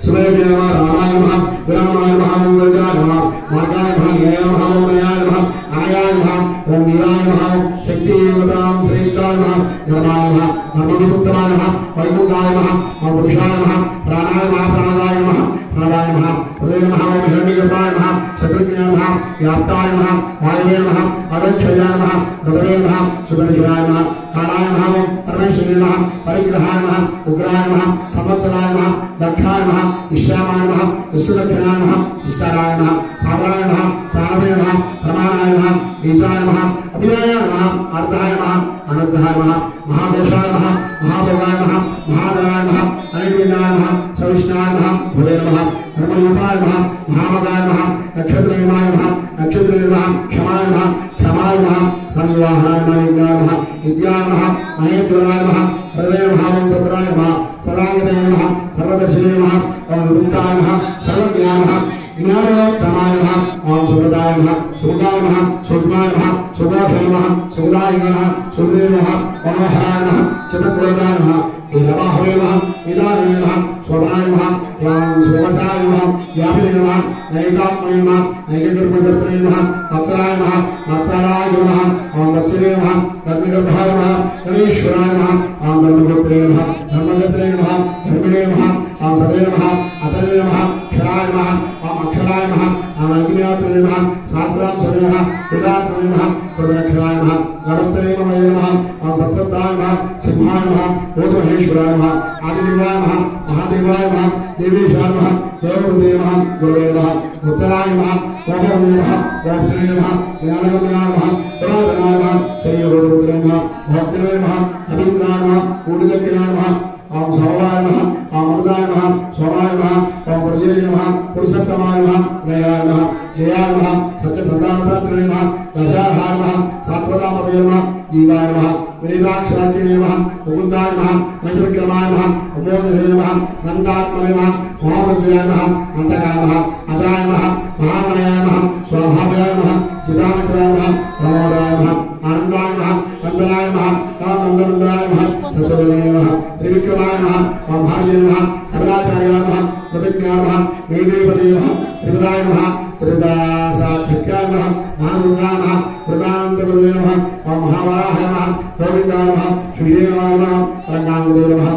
सुमेक्षाय नमः रामाय नमः विरामाय नमः मंगलाय नमः मार्गाय नमः न्यायाय नमः मोहनाय नमः आयाय नमः ओम वीराय नमः शक्तिवतां श्रेष्ठाय नमः धर्माय नमः धर्मविमुक्ताय नमः वैकुंठाय नमः ओम पुरुषाय नमः प्राणाय नमः प्राणाय नमः प्राणाय नमः हृदय नमः ओम हिरण्यगर्भाय नमः शत्रुघ्नाय नमः व्याप्ताय नमः वायवे नमः अदक्षयाय नमः रदवे नमः सुदर्शनाय नमः कालाय नमः ओम परमेश्वराय नमः परिग्रहाय नमः उग्राय नमः संवत्सराय नमः दक्षाय नमः विश्रामाय नमः विश्वदक्षिणाय नमः विस्ताराय नमः सावराय नमः सानवे नमः प्रमाणाय नमः बीजाय नमः अभिराय नमः अर्धाय नमः अनर्धाय नमः महाघोषाय नमः महाभोगाय नमः महादराय नमः अनिर्विण्णाय नमः सविष्णाय नमः भवे नमः धर्मरूपाय नमः महामगाय नमः नक्षत्रनिर्माय नमः नक्षत्रनिर्माय नमः क्षमाय नमः क्षमाय नमः संविवाहाय नमः यज्ञाय नमः विद्याय नमः महेश्वराय नमः हृदय नमः ओम सत्राय नमः सर्वांगतये नमः सर्वदर्शिने नमः ओम विमुक्ताय नमः सर्वज्ञाय नमः ज्ञानवत्तमाय नमः ओम सुब्रताय नमः सुमुखाय नमः सूक्ष्माय नमः सुगोषाय नमः सुगदाय नमः सुहृदे नमः ओम हराय नमः चतुर्भुजाय नमः ईरवाहवे नमः इदाय नमः स्वराय नमः ओम सुवसाय नमः व्यापिने नमः नैकात्मने नमः नैककृपकर्तने नमः वत्सराय नमः वत्सराय नमः ओम वत्सरे नमः धर्मगर्भाय नमः गणेश्वराय नमः ओम धर्मगोत्रे नमः धर्मगोत्रे नमः धर्मिणे नमः ओम सदे नमः असदे नमः क्षराय नमः ओम अक्षराय नमः ओम अग्नियात्मने नमः सहस्रां सदे नमः वेदात्मने नमः प्रदक्षिणाय नमः गणस्थले नमः ओम सप्तस्थाय नमः सिंहाय नमः बोधमहेश्वराय नमः आदिदेवाय नमः महादेवाय नमः देवेशाय नमः देवपते नमः गुरुवे नमः उत्तराय नमः गोपवते नमः गोपत्रे नमः ज्ञानगम्याय नमः पुरातनाय नमः शरीरगोपत्रे नमः भक्तिने नमः अभिन्द्राय नमः कूटिदक्षिणाय नमः ओम सोमाय नमः ओम अमृताय नमः सोमाय नमः ओम प्रजये नमः पुरुषोत्तमाय नमः नयाय नमः जयाय नमः सत्यसन्तानदात्रे नमः दशाहाय नमः सात्वतामते नमः जीवाय नमः विनीताक्षराज्ञे नमः मुकुन्दाय नमः नैर्विक्रमाय नमः उमोदये नमः नन्दात्मने नमः महामृत्याय नमः अन्तकाय नमः अजाय नमः महामायाय नमः स्वभावाय नमः चिदामित्राय नमः प्रमोदाय नमः आनन्दाय नमः नन्दनाय नमः नन्दनन्दनाय नमः सचोदने नमः त्रिविक्रमाय नमः महार्ये नमः कमलाचार्याय नमः प्रतिज्ञाय नमः वेदेपदे नमः त्रिपदाय नमः त्रिदासाख्याय नमः महादुर्गाय नमः प्रदान्तपदे नमः महावराहाय नमः गोविन्दाय नमः श्रीदेवाय नमः रङ्गाङ्गदे नमः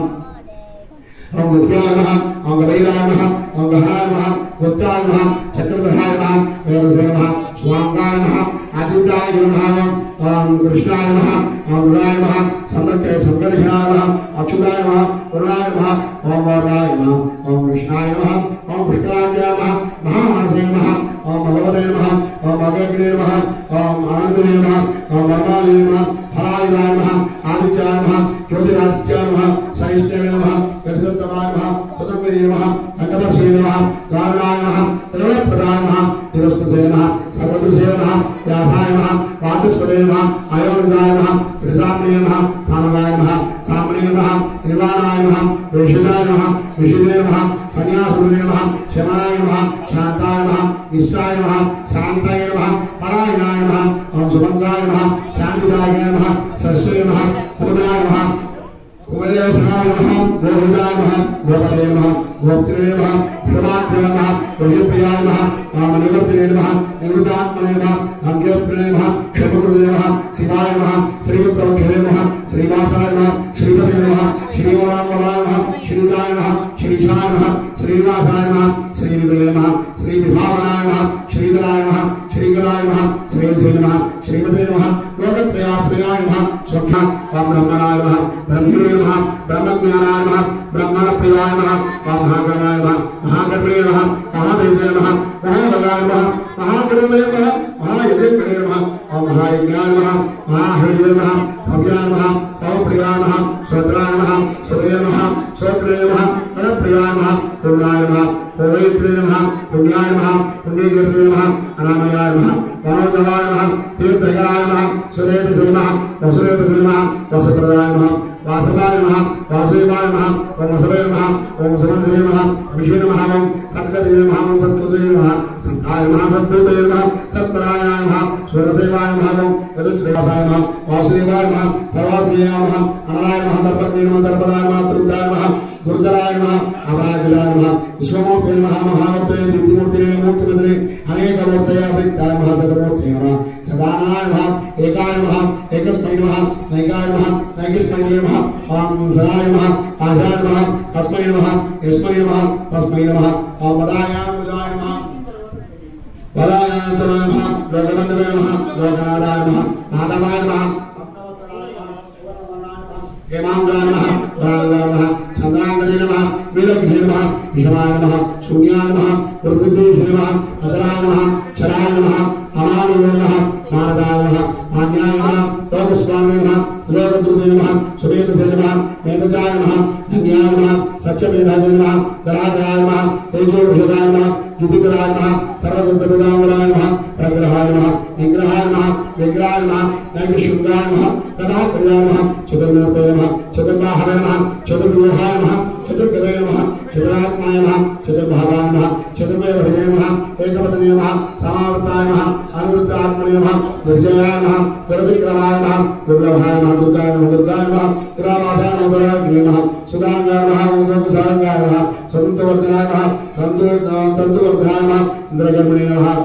ओम गुह्याय नमः ओम गदैराय नमः ओम गहनाय नमः गुप्ताय नमः चक्रधराय नमः वेदसे नमः स्वांगाय नमः आदित्याय नमः ओम कृष्णाय नमः ओम दुर्गाय नमः संकर्षणाय नमः अच्युताय नमः वरुणाय नमः ओम वरुणाय नमः ओम कृष्णाय नमः ओम पुष्कराय नमः महामानसे नमः ओम भगवते नमः ओम अग्निने नमः ओम आनन्दने नमः ओम वर्माले नमः हरायुधाय नमः आदित्याय नमः ज्योतिरादित्याय नमः सहिष्णवे नमः गजदत्तमाय नमः सतंगे नमः अंडवर्षे नमः दारुणाय नमः त्रिवप्रदाय नमः दिवस्पसे नमः सर्वदुषे नमः व्यासाय नमः वाचस्पते नमः अयोनिजाय नमः त्रिसाम्ने नमः सामगाय नमः सामने नमः निर्वाणाय नमः वेशिताय नमः विशिदे नमः संन्यासुदे नमः शमनाय नमः शान्ताय नमः इष्टाय नमः शान्ताय नमः परायणाय नमः ओम सुभंगाय नमः शान्तिदाय नमः सस्ये नमः कुमुदाय नमः कुबेरसनाय नमः गोविन्दाय नमः गोपते नमः गोप्त्रे नमः क्षमात्रे नमः रोहिप्रियाय नमः निवृत्तिने नमः निवृत्तात्मने नमः अंग्योत्रे नमः क्षमकृते नमः शिवाय नमः श्रीवत्सवक्षे नमः श्रीवासाय नमः श्रीपते नमः श्रीवरामराय नमः श्रीजाय नमः श्रीशाय नमः श्रीनिवासाय नमः श्रीनिधये नमः श्रीविभावनाय नमः श्रीधराय नमः श्रीगराय नमः श्रीवत्से नमः श्रीवत्साय नमः ब्रह्मज्ञानाय नमः ब्रह्मणप्रियाय नमः महागणाय नमः महागर्भणे नमः महादेवाय नमः महाभगाय नमः महागर्भणे नमः महायज्ञणे नमः महायज्ञाय नमः महाहरिये नमः सव्याय नमः सवप्रियाय नमः स्वत्राय नमः स्वदये नमः स्वत्रे नमः परप्रियाय नमः पूर्णाय नमः पवित्रे नमः पुण्याय नमः पुण्यकीर्ते नमः अनामयाय नमः मनोजवाय नमः तीर्थकराय नमः सुरेन्द्र नमः वसुरेन्द्र नमः वसुप्रदाय नमः वासवाय नमः वासुदेवाय नमः ओम वसवे नमः ओम समंजये नमः विष्णु नमः ओम सत्कते नमः ओम सत्कृते नमः संताय नमः सत्कृते नमः सत्पराय नमः सुरसेवाय नमः ओम यदुश्रेयसाय नमः वासुदेवाय नमः सर्वात्मयाय नमः अनलाय नमः दर्पज्ञे नमः दर्पदाय नमः त्रिपुराय नमः दुर्जराय नमः अवराजिलाय नमः विश्वमूर्ते नमः महामूर्ते नित्यमूर्ते मूर्तिमन्त्रे अनेकमूर्तये अभित्याय नमः सदमूर्ते नमः सदानाय नमः एकाय नमः एकस्मै नमः नैकाय नमः नैकस्मै नमः ओम सदाय नमः आधाय नमः तस्मै नमः यस्मै नमः तस्मै नमः ओम वदाय वदाय नमः वदाय नमः लोकबन्धवे नमः लोकनाथाय नमः माधवाय नमः हेमांगाय नमः वरागाय नमः चंद्रांगदे नमः वीरभद्रे नमः भीमाय नमः शून्याय नमः वृद्धसे नमः अचलाय नमः चराय नमः अमानुवे नमः मानदाय नमः मान्याय नमः लोकस्वामिने नमः लोकद्रुते नमः सुवेदसे नमः मेधजाय नमः धन्याय नमः सत्यमेधाय नमः दराजराय नमः तेजोभिषेकाय नमः युधिकराय नमः सर्वदस्तपितामलाय नमः प्रग्रहाय नमः निग्रहाय नमः विग्रहाय नमः नैकशृंगाय नमः कदाक्रियाय नमः चतुर्मूर्तये नमः चतुर्बाहवे नमः चतुर्व्यूहाय नमः चतुर्गदये नमः चतुरात्माय नमः चतुर्भावाय नमः चतुर्वेदभये नमः एकपत्न्ये नमः समावर्ताय नमः अनुवृत्तात्मने नमः दुर्जयाय नमः दुरतिक्रमाय नमः दुर्लभाय नमः दुर्गाय नमः दुर्गाय नमः दुरावासाय नमः दुराग्ने नमः सुदांगाय नमः उदकसारंगाय नमः सन्तवर्धनाय नमः तन्तुवर्धनाय नमः इंद्रगर्भणे नमः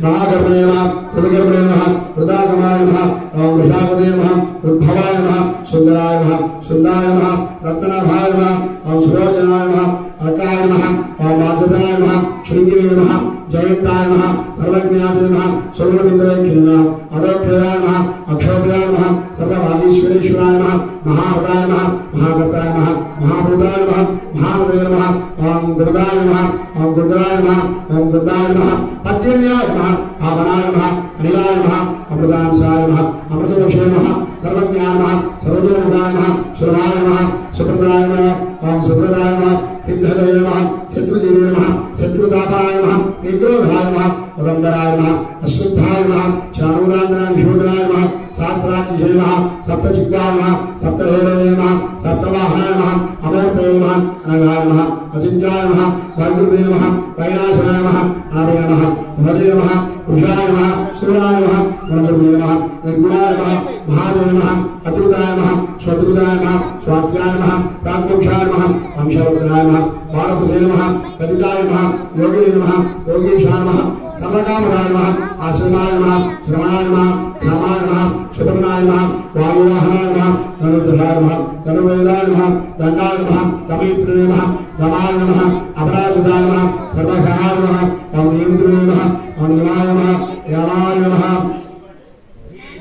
महागर्भणे नमः हृदगर्भणे नमः हृदागमाय नमः ओम विशाखदे नमः उद्भवाय नमः सुंदराय नमः सुंदराय नमः रत्नाभाय नमः ओम सुरोचनाय नमः अर्काय नमः ओम वासुदेवाय नमः श्रीगिरे नमः जयंताय नमः सर्वज्ञाय नमः सर्वमिन्द्राय नमः अदोक्षयाय नमः अक्षोभ्याय नमः सर्वभागीश्वरेश्वराय नमः महाभदाय नमः महाभक्ताय नमः महाभूताय नमः महाभदे नमः ओम गुरुदाय नमः ओम गुरुदाय नमः ओम गुरुदाय नमः पद्यन्याय नमः आवनाय नमः अनिलाय नमः अमृतांशाय नमः अमृतवक्षे नमः सर्वज्ञाय नमः सर्वदोमुखाय नमः सुरभाय नमः सुप्रदाय नमः ओम सुप्रदाय नमः सिद्धदये नमः शत्रुजिते नमः शत्रुदाताय नमः निग्रोधाय नमः उदंबराय नमः अश्वत्थाय नमः चारुरांगनाय विशोधनाय नमः सहस्राक्षिषे नमः सप्तजिह्वाय नमः सप्तहेरवे नमः सप्तवाहनाय नमः अमोर्तये नमः अनगाय नमः अचिन्त्याय नमः वायुदेवाय नमः वैनाशाय नमः अनादये नमः भवदे नमः कुशाय नमः सूराय नमः गणपतये नमः निर्गुणाय नमः महादेवाय नमः अद्भुताय नमः स्वद्भुताय नमः स्वास्याय नमः प्राग्मोक्षाय नमः वंशवर्धनाय नमः बालकृते नमः गदिताय नमः योगे नमः योगेशाय नमः सर्वकामदाय नमः आश्रमाय नमः श्रवणाय नमः रामाय नमः सुब्रह्मण्याय नमः वायुवाहनाय नमः धनुर्धराय नमः धनुर्वेदाय नमः दण्डाय नमः दमयित्रे नमः दमाय नमः अपराजिताय नमः सर्वसहाय नमः अवनियन्त्रे नमः अवनिमाय नमः यमाय नमः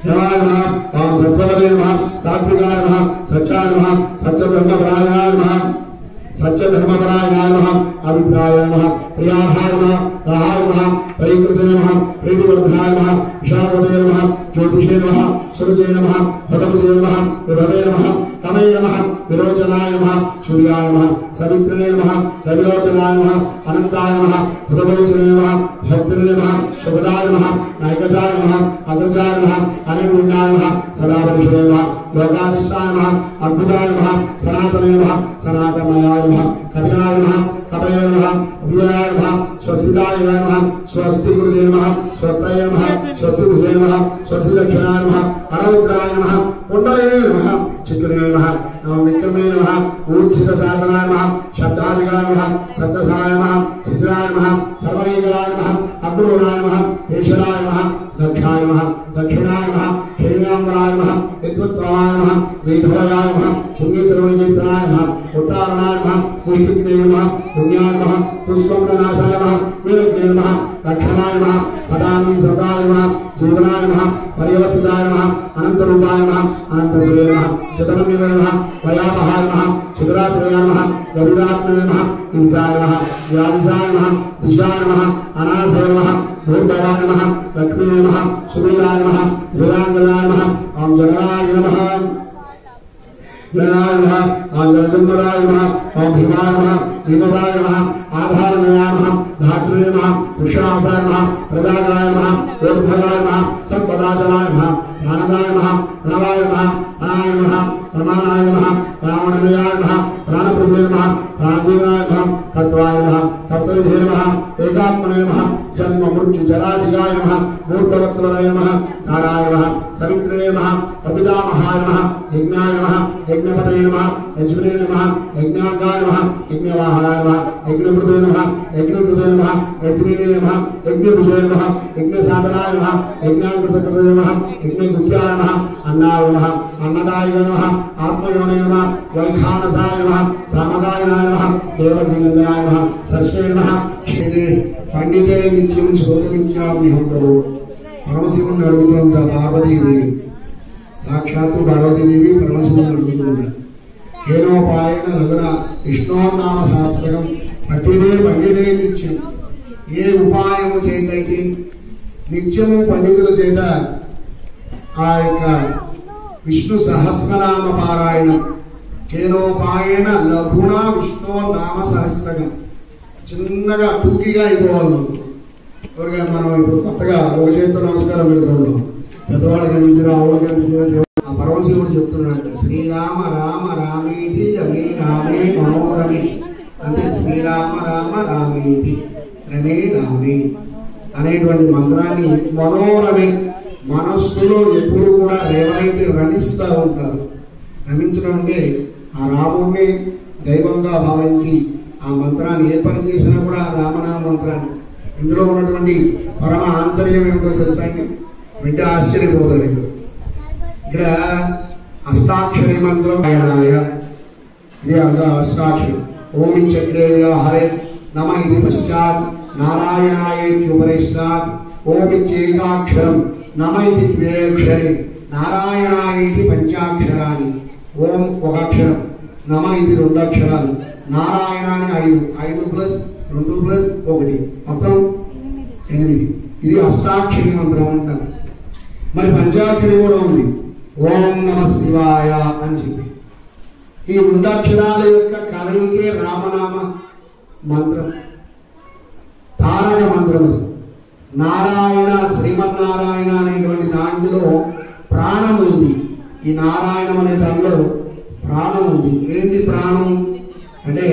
यमाय नमः ओम सत्वदे नमः सात्विकाय नमः सच्चाय नमः सत्यधर्मपरायणाय नमः सत्यधर्मपरायणाय नमः अभिप्रायाय नमः प्रियाहाय नमः राहाय नमः परिकृते नमः प्रीतिवर्धनाय नमः विशाखदे नमः ज्योतिषे नमः सुरजे नमः भदपदे नमः विभवे नमः तमये नमः विरोचनाय नमः सूर्याय नमः सवित्रे नमः रविलोचनाय नमः अनंताय नमः भदवोचने नमः भक्तिरे नमः सुखदाय नमः नायकजाय नमः अग्रजाय नमः अनिर्विण्याय नमः सदावरिषे नमः लोकाधिष्ठाय नमः अद्भुताय नमः सनातने नमः सनातनमयाय नमः कपिलाय नमः कपये नमः वीराय नमः स्वस्तिदाय नमः स्वस्तिकृते नमः स्वस्तये नमः स्वस्तिभुजे नमः स्वस्तिदक्षिणाय नमः अरौद्राय नमः कुण्डले नमः चित्रे नमः विक्रमे नमः ऊर्जितशासनाय नमः शब्दाधिकाय नमः सप्तसाय नमः शिशिराय नमः सर्वैकराय नमः अक्रूराय नमः भेषणाय नमः दक्षाय नमः दक्षिणाय नमः हेम्याम्बराय नमः विद्वत्प्रवाय नमः वेधवयाय नमः पुण्यश्रवणकीर्तनाय नमः उत्तारणाय नमः पुष्पिक्ने नमः पुण्याय नमः पुष्पमनाशाय नमः वीरज्ञे नमः रक्षणाय नमः सदानंद सदाय नमः जीवनाय नमः परिवस्थिताय नमः अनंतरूपाय नमः अनंतशिवे नमः चतुर्विवे नमः वयामहाय नमः चतुराश्रयाय नमः गरुडात्मने नमः इंसाय नमः व्याधिसाय नमः दिशाय नमः अनाथाय नमः भूतवाय नमः लक्ष्मी नमः सुवीराय नमः हृदांगलाय नमः ओम जगन्नाथ नमः जनाय नमः ओम जगन्नाथाय नमः ओम भीमाय नमः भीमवाय नमः आधारमयाय नमः धात्रे नमः पुरुषासाय नमः प्रदागाय नमः ऊर्ध्वगाय नमः सत्पदाचलाय नमः प्राणदाय नमः प्रणवाय नमः प्राणाय नमः प्रमाणाय नमः प्राणमयाय नमः प्राणप्रभुवे नमः प्राणजीवाय नमः तत्वाय नमः तत्त्वविधे नमः एकात्मने नमः जन्म मृत्यु जरादिगाय नमः मूर्धवत्सलाय नमः धाराय नमः सवित्रे नमः प्रपितामहाय नमः यज्ञाय नमः यज्ञपतये नमः यज्ञे नमः यज्ञांगाय नमः यज्ञवाहाय नमः यज्ञकृते नमः यज्ञकृते नमः यज्ञे नमः यज्ञभुजे नमः यज्ञसाधनाय नमः यज्ञांकृतकृते नमः यज्ञगुह्याय नमः अन्नाय नमः अन्नदाय नमः आत्मयोने नमः वैखानसाय नमः सामगाय नमः देवगंधनाय नमः सरस्वती नमः श्रीदे पंडिते नित्यं श्रोतमित्यामि हम प्रभु परमशिवुని అడుగుతున్న పార్వతీదేవి సాక్షాత్తు పార్వతీదేవి పరమశివుని అడుగుతున్నారు ఏనోపాయన లగ్న విష్ణోనామ శాస్త్రం పట్టిదే పండితే నిత్యం ఏ ఉపాయము చేతైతే నిత్యము పండితుల చేత ఆ యొక్క విష్ణు సహస్రనామ పారాయణం కేనోపాయన లఘున విష్ణోనామ సహస్రకం చిన్నగా టూకీగా అయిపోవాలి ఎవరిగా మనం ఇప్పుడు కొత్తగా ఒక చేతితో నమస్కారం పెడుతున్నాం పెద్దవాళ్ళకి కనిపించిన ఆవులకి కనిపించిన దేవుడు ఆ పరమశివుడు చెప్తున్నాడు శ్రీరామ రామ రామేతి రమే రామే మనోరమే అంటే శ్రీరామ రామ రామేతి రమే రామే అనేటువంటి మంత్రాన్ని మనోరమే మనస్సులో ఎప్పుడు కూడా ఎవరైతే రమిస్తూ ఉంటారు రమించడం అంటే ఆ రాముణ్ణి దైవంగా భావించి ఆ మంత్రాన్ని ఏ పని చేసినా కూడా రామనామ మంత్రాన్ని ఇందులో ఉన్నటువంటి పరమ ఆంతర్యం ఏమిటో తెలుసా వింటే ఆశ్చర్యపోతారు ఇక్కడ అష్టాక్షరి మంత్రం ఆయనాయ ఇది అంత అష్టాక్షరి ఓం చక్రే హరే నమ ఇది పశ్చాత్ నారాయణాయేత్యుపరిష్టాత్ ఓం ఇచ్చేకాక్షరం నమ ఇది ద్వేక్షరే నారాయణాయేతి పంచాక్షరాన్ని ఓం ఒక అక్షరం నమ ఇది 2 అక్షరాలు నారాయణ అని 5 ప్లస్ 2 ప్లస్ 1 మొత్తం 8 ఇది అష్టాక్షరి మంత్రం అంటారు మరి పంచాక్షరి కూడా ఉంది ఓం నమ శివాయ అని చెప్పి ఈ 2 అక్షరాల యొక్క కలయికే రామనామ మంత్రం తారక మంత్రం అది నారాయణ శ్రీమన్నారాయణ అనేటువంటి దాంట్లో ప్రాణం ఉంది ఈ నారాయణం అనే దాంట్లో ప్రాణం ఉంది ఏంటి ప్రాణం అంటే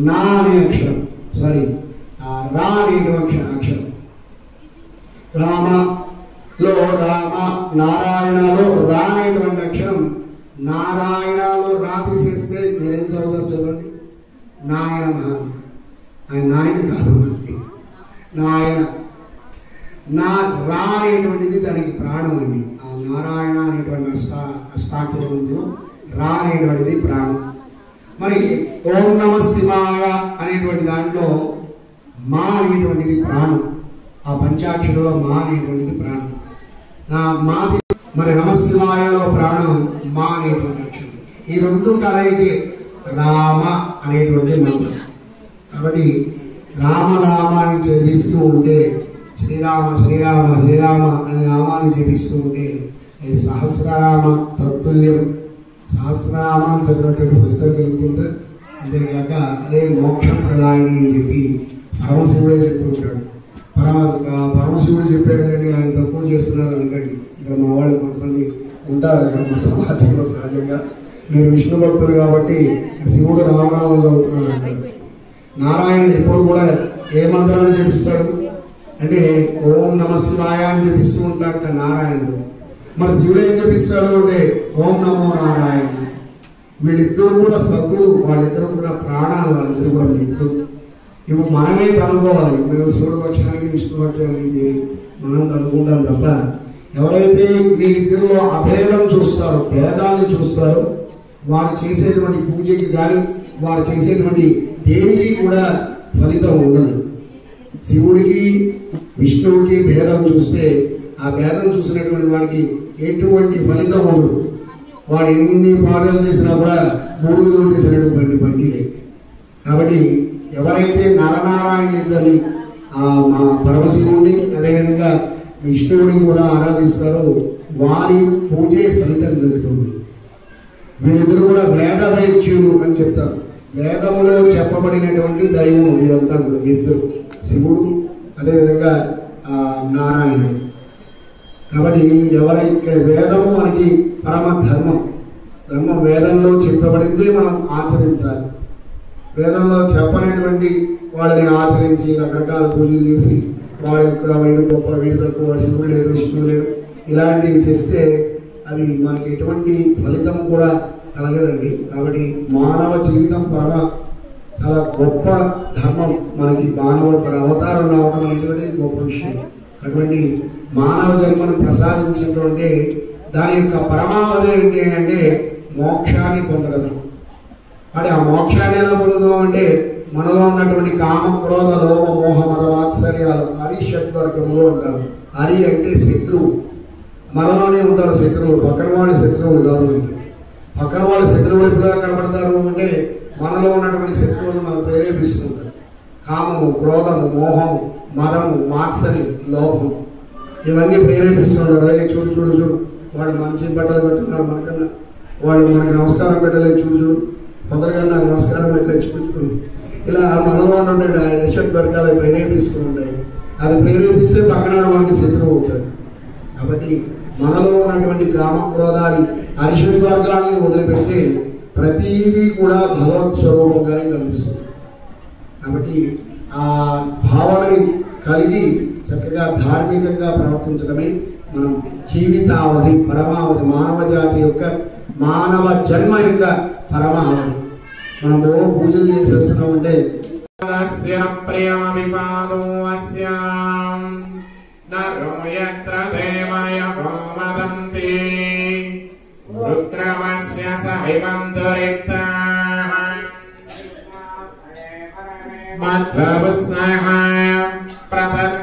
నా అనే అక్షరం సారీ రా అనేటువంటి అక్షరం రామలో రామ నారాయణలో రా అనేటువంటి అక్షరం నారాయణలో రా తీసేస్తే మీరేం చదువుతారు చదవండి నాయన మహా ఆయన నాయన కాదు నాయన నా రా అనేటువంటిది దానికి ప్రాణం అండి ఆ నారాయణ అనేటువంటి అష్టాక్షరంలో రా అనేటువంటిది ప్రాణం మరి ఓం నమ శివాయ అనేటువంటి దాంట్లో మా అనేటువంటిది ప్రాణం ఆ పంచాక్షరిలో మా అనేటువంటిది ప్రాణం మా మరి నమ శివాయలో ప్రాణం మా అనేటువంటి అక్షరం ఈ 2 కలయికి రామ అనేటువంటి మంత్రం కాబట్టి రామనామాన్ని జపిస్తూ ఉంటే శ్రీరామ శ్రీరామ శ్రీరామ అనే నామాన్ని జపిస్తూ ఉంటే అది సహస్రనామ తత్తుల్యం సహస్రనామాలు చదివినటువంటి ఫలితం కలుగుతుంటే అంతేకాక అదే మోక్షం ప్రదాయిని అని చెప్పి పరమశివుడే చెప్తూ ఉంటాడు పరమశివుడు చెప్పాడండి ఆయన తక్కువ చేస్తున్నారు అనుకోండి ఇక్కడ మా వాళ్ళు కొంతమంది ఉంటారు అక్కడ మా సమాజంలో సహజంగా మీరు విష్ణు భక్తులు కాబట్టి శివుడు రామనామం చదువుతున్నారు అంటారు నారాయణుడు ఎప్పుడు కూడా ఏ మంత్రాన్ని జపిస్తాడు అంటే ఓం నమ శివాయ అని జపిస్తూ ఉంటాడట నారాయణుడు మరి శివుడు ఏం జపిస్తాడు అంటే ఓం నమో నారాయణ వీళ్ళిద్దరూ కూడా సద్గులు వాళ్ళిద్దరూ కూడా ప్రాణాలు వాళ్ళిద్దరూ కూడా మిత్రులు ఇవి మనమే కనుక్కోవాలి మేము శివుడు పక్షానికి విష్ణు పక్షానికి మనం కనుక్కుంటాం తప్ప ఎవరైతే వీళ్ళిద్దరిలో అభేదం చూస్తారో భేదాన్ని చూస్తారో వారు చేసేటువంటి పూజకి కానీ వారు చేసేటువంటి దేనికి కూడా ఫలితం ఉండదు శివుడికి విష్ణువుకి భేదం చూస్తే ఆ భేదం చూసినటువంటి వాడికి ఎటువంటి ఫలితం ఉండదు వాడు ఎన్ని పాటలు చేసినా కూడా మూడులో చేసినటువంటి పండిలే. కాబట్టి ఎవరైతే నరనారాయణ ఇద్దరిని మా పరమశివుడిని అదేవిధంగా విష్ణువుని కూడా ఆరాధిస్తారో వారి పూజే ఫలితం జరుగుతుంది. వీరిద్దరు కూడా వేద వైద్యులు అని చెప్తారు. వేదములో చెప్పబడినటువంటి దైవం వీరంతా కూడా ఇద్దరు, శివుడు అదేవిధంగా నారాయణుడు. కాబట్టి ఎవరైతే వేదము మనకి పరమ ధర్మం, ధర్మం వేదంలో చెప్పబడింది మనం ఆచరించాలి. వేదంలో చెప్పనటువంటి వాళ్ళని ఆచరించి రకరకాల పూజలు చేసి వాళ్ళ యొక్క వీడు గొప్ప వీడు తక్కువ శివుడు లేదు విష్ణువు లేదు ఇలాంటివి చేస్తే అది మనకి ఎటువంటి ఫలితం కూడా కలగదండి. కాబట్టి మానవ జీవితం పరమ చాలా గొప్ప ధర్మం. మనకి మానవుడు అవతారం రావడం అనేటువంటి గొప్ప విషయం. అటువంటి మానవ జన్మను ప్రసాదించినటువంటి దాని యొక్క పరమావధి ఏంటి అంటే మోక్షాన్ని పొందడం. అంటే ఆ మోక్షాన్ని ఎలా పొందుతాం అంటే మనలో ఉన్నటువంటి కామ క్రోధ లోభ మోహ మద వాత్సర్యాలు హరిషడ్వర్గములు అంటారు. హరి అంటే శత్రువు, మనలోనే ఉంటారు శత్రువులు, పక్కన వాళ్ళ శత్రువులు కాదు. పక్కన వాళ్ళ శత్రువులు ఎప్పుడుగా కనబడతారు అంటే మనలో ఉన్నటువంటి శత్రువులను మనం ప్రేరేపిస్తుంటారు. కామము, క్రోధము, మోహము, మదము, మాత్సర్యం, లోభం ఇవన్నీ ప్రేరేపిస్తున్నారు. అదే చూడు చూడు చూడు వాడు మంచి బట్టలు పెట్టుకున్నారు మనకన్నా, వాళ్ళు మనకి నమస్కారం పెట్టలేదు చూడు చూడు, కొందరుగా నాకు నమస్కారం పెట్టలేదు చూడు చూడు, ఇలా మనలో ఉన్నటువంటి యశోవర్గాలు ప్రేరేపిస్తూ ఉంటాయి. అది ప్రేరేపిస్తే పక్కన మనకి శత్రువు అవుతాడు. కాబట్టి మనలో ఉన్నటువంటి కామ క్రోధాన్ని హరిషడ్వర్గాల్ని వదిలిపెడితే ప్రతీదీ కూడా భగవత్ స్వరూపంగానే కనిపిస్తుంది. కాబట్టి ఆ భావనని కలిగి చక్కగా ధార్మికంగా ప్రవర్తించడమే మనం జీవితావధి పరమావధి, మానవ జాతి యొక్క మానవ జన్మ యొక్క పరమావధి. మనం పూజలు చేసేస్తున్నామంటే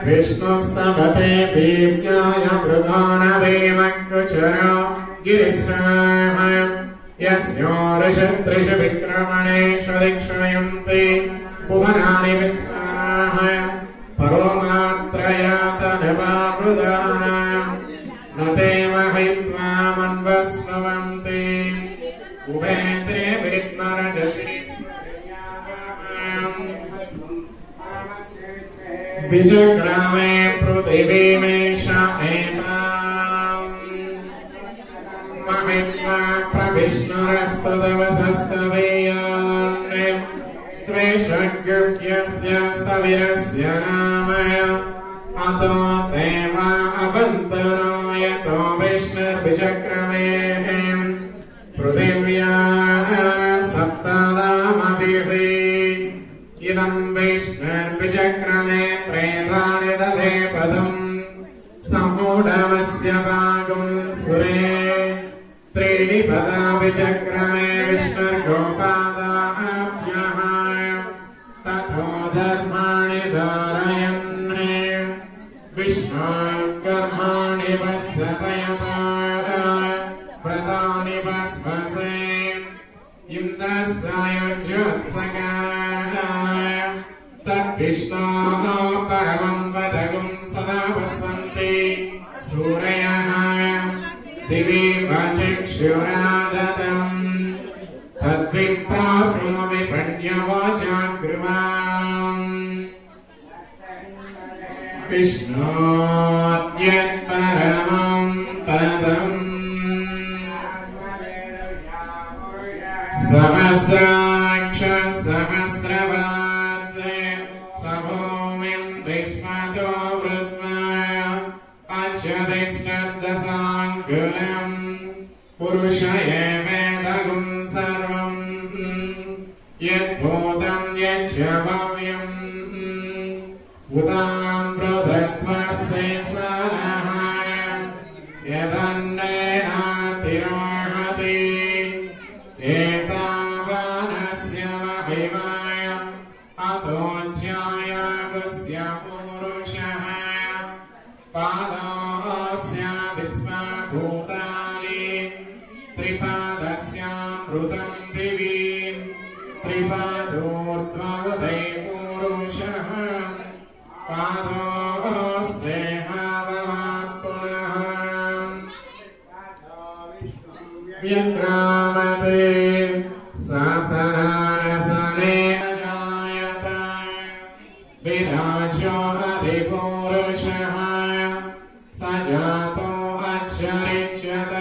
విష్ణుస్తవతే వీర్యాయ మృగాణవేమకుచర గిరిశ్రామ యస్యోరషత్రిషు విక్రమణేషు దీక్షయంతి భువనాని విస్మాః పరోమాత్రయాత నివాహృదాన నతే మహిత్వా మన్వస్నువంతి ఉభేత్రే విద్మరజషి విజగ్రామే పృథివీమేష ఏతాం మహిత్వా ప్రవిష్ణురస్తు దవసస్తవేయాన్ త్వేషగ్యస్య స్తవిరస్య నామయ అతో దేవా అవంతరాయతో విష్ణుర్విజగ్రమే పృథివ్యా సప్తదామభిః ఇదం విష్ణుర్విజగ్రమే త్రేధాని దదే పదం సమూఢమస్య భాగం సురే త్రీణి పదా విచక్రమే విష్ణుర్గోపాదాభ్యః తథో ధర్మాణి ధారయన్ విష్ణుర్కర్మాణి వస్సతయతా వ్రతాని వస్వసే ఇంద్రస్యాయుజ్యోత్సగాః తద్విష్ణోః పరమం పదగుం సదా వసంతి సూరయః దివి వచక్షురాదతం తద్విప్రాసో విపణ్యవాచాగ్రువాం విష్ణోత్యత్పరమం పదం సహస్రాక్ష సహస్రవాత్ సభూమిం విస్మతో వృత్వా అచ్యదిష్టదశాంగులం పురుషయే వేదగుం సర్వం యద్భూతం యచ్చ భవ్యం ఉదాం పృథక్త్వస్య సనః యదన్నేనాతిరోహతి ఏతావానస్య మహిమాయ అతోజ్యాయాగస్య పురుషః పాదోస్య విశ్వభూతాని త్రిపా पृथिवीं त्रिपादोर्ध्वमुदे पुरुषः पादोऽस्य भवात् पुनः व्यग्रामते सासनासने जायत विराजो अधिपुरुषः स जातो अच्छरिष्यत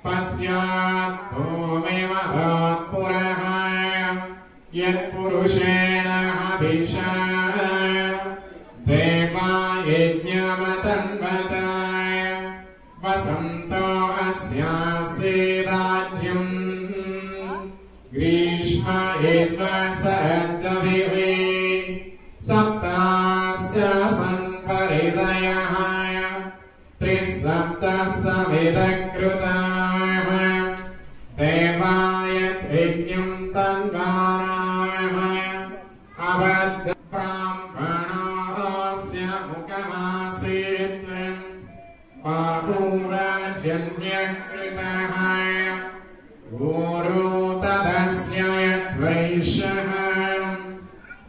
पश्यात् भूमिमभवत् पुरः यत्पुरुषेण अभिषा देवा यज्ञमतन्वत वसन्तो अस्यासीदाज्यम् ग्रीष्म एव शरद्भिः सप्तास्य संपरिदयः त्रिसप्तः समिदकृताः देवाय यज्ञं तन्वाराः अवद् ब्राह्मणस्य मुखमासीत् बाहुराजन्यकृतः गुरु तदस्य यद्वैश्यः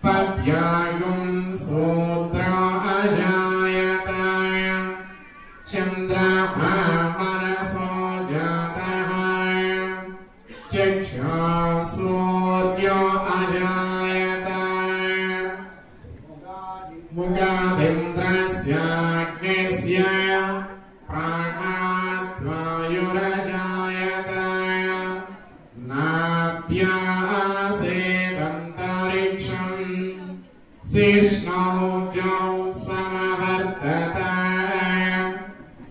पव्यायुं सूत्र अजायत चन्द्रमा मनसो जातः चक्षुसूर्यो अजायत मुखादिन्द्रस्याग्निस्य प्राणाद्वायुरजायत नाभ्यासेदन्तरिक्षम् शिष्णौजौ समवर्तत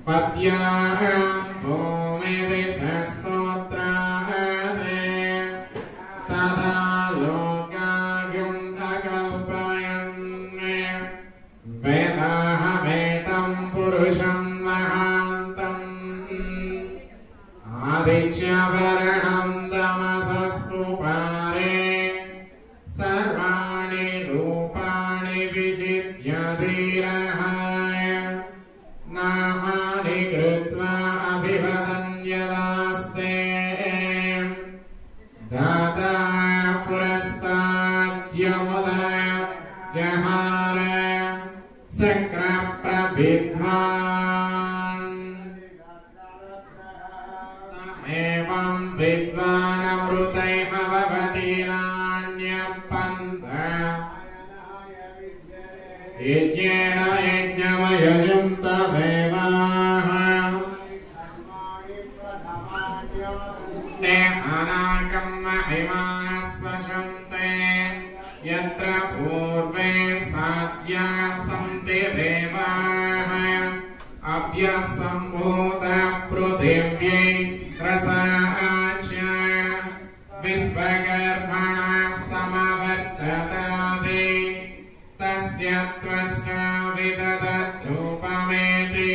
पद्यां भूमिदिशस्तोत्रादे तदा लोकायुम् अकल्पयन् वेदाहमेतं पुरुषं महान्तम् आदित्यवर्णं तमसस्तु पारे सर्वाणि रूपाणि विजित्य धीरः नामानि कृत्वा अभिवदन्यदास्ते दाता पुरस्ताद्यमुदय जहार शक्रप्रविद्वान् एवं विद्वानमृतैः भवति नान्यपन्थ यज्ञेन यज्ञमयजं तदेवाः ते अनाकं महिमानः सशन्ते यत्र पूर्वे साध्या सन्ति देवाः अभ्यसम्भूता पृथिव्यै रसाच विश्वकर्मणः समवर्ततादि तस्य त्वष्टा विदधद्रूपमेति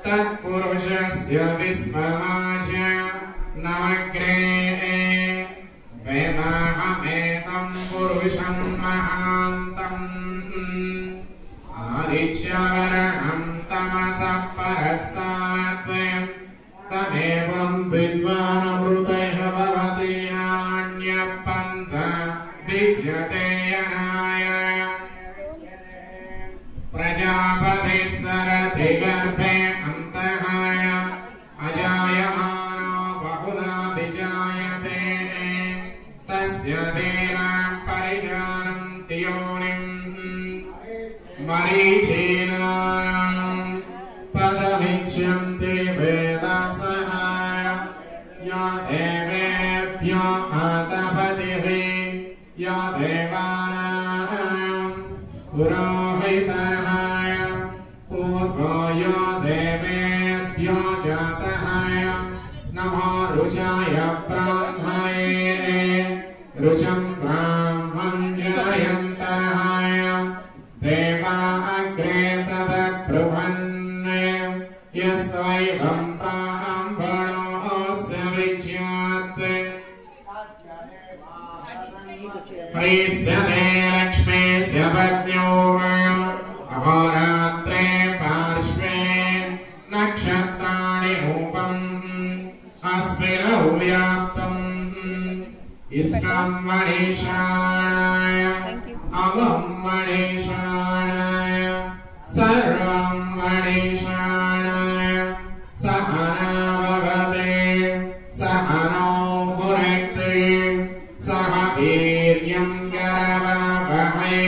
तत्पुरुषस्य विश्वमाच नमग्रे वेदाहमेतं पुरुषं महान्तम् आदित्यवर्णं तमसः परस्तात् तमेवं विद्वानमृतैः भवति नान्यपन्थ विद्यते यनाय प्रजापतिः सरति गर्भे अन्तः अजायमानो बहुधा विजायते तस्य धीराः परिजानन्ति योनिम् मरीचीनां पदमिच्छन्ति वेदासः या देवेभ्यो आतपतिः या देवानां पुरोहितः पूर्वो यो देवेभ्यो जातः नमो रुचाय ब्राह्मणे रुचं ब्राह्मं जनयन्तः देवा अग्रे तदब्रुवन् यस्त्वैवं ब्राह्मणोऽस्य विज्ञात् प्रीष्यते लक्ष्मीस्य पत्न्यो अहोरात्रे पार्श्वे नक्षत्राणि रूपम् अस्मिन् व्याप्तम् इष्टं मणिषाणाय अवं मणिषाणाय सर्वं मणिषाणाय सहना भवते सहनौ भुनक्ते सह वीर्यं करवावहै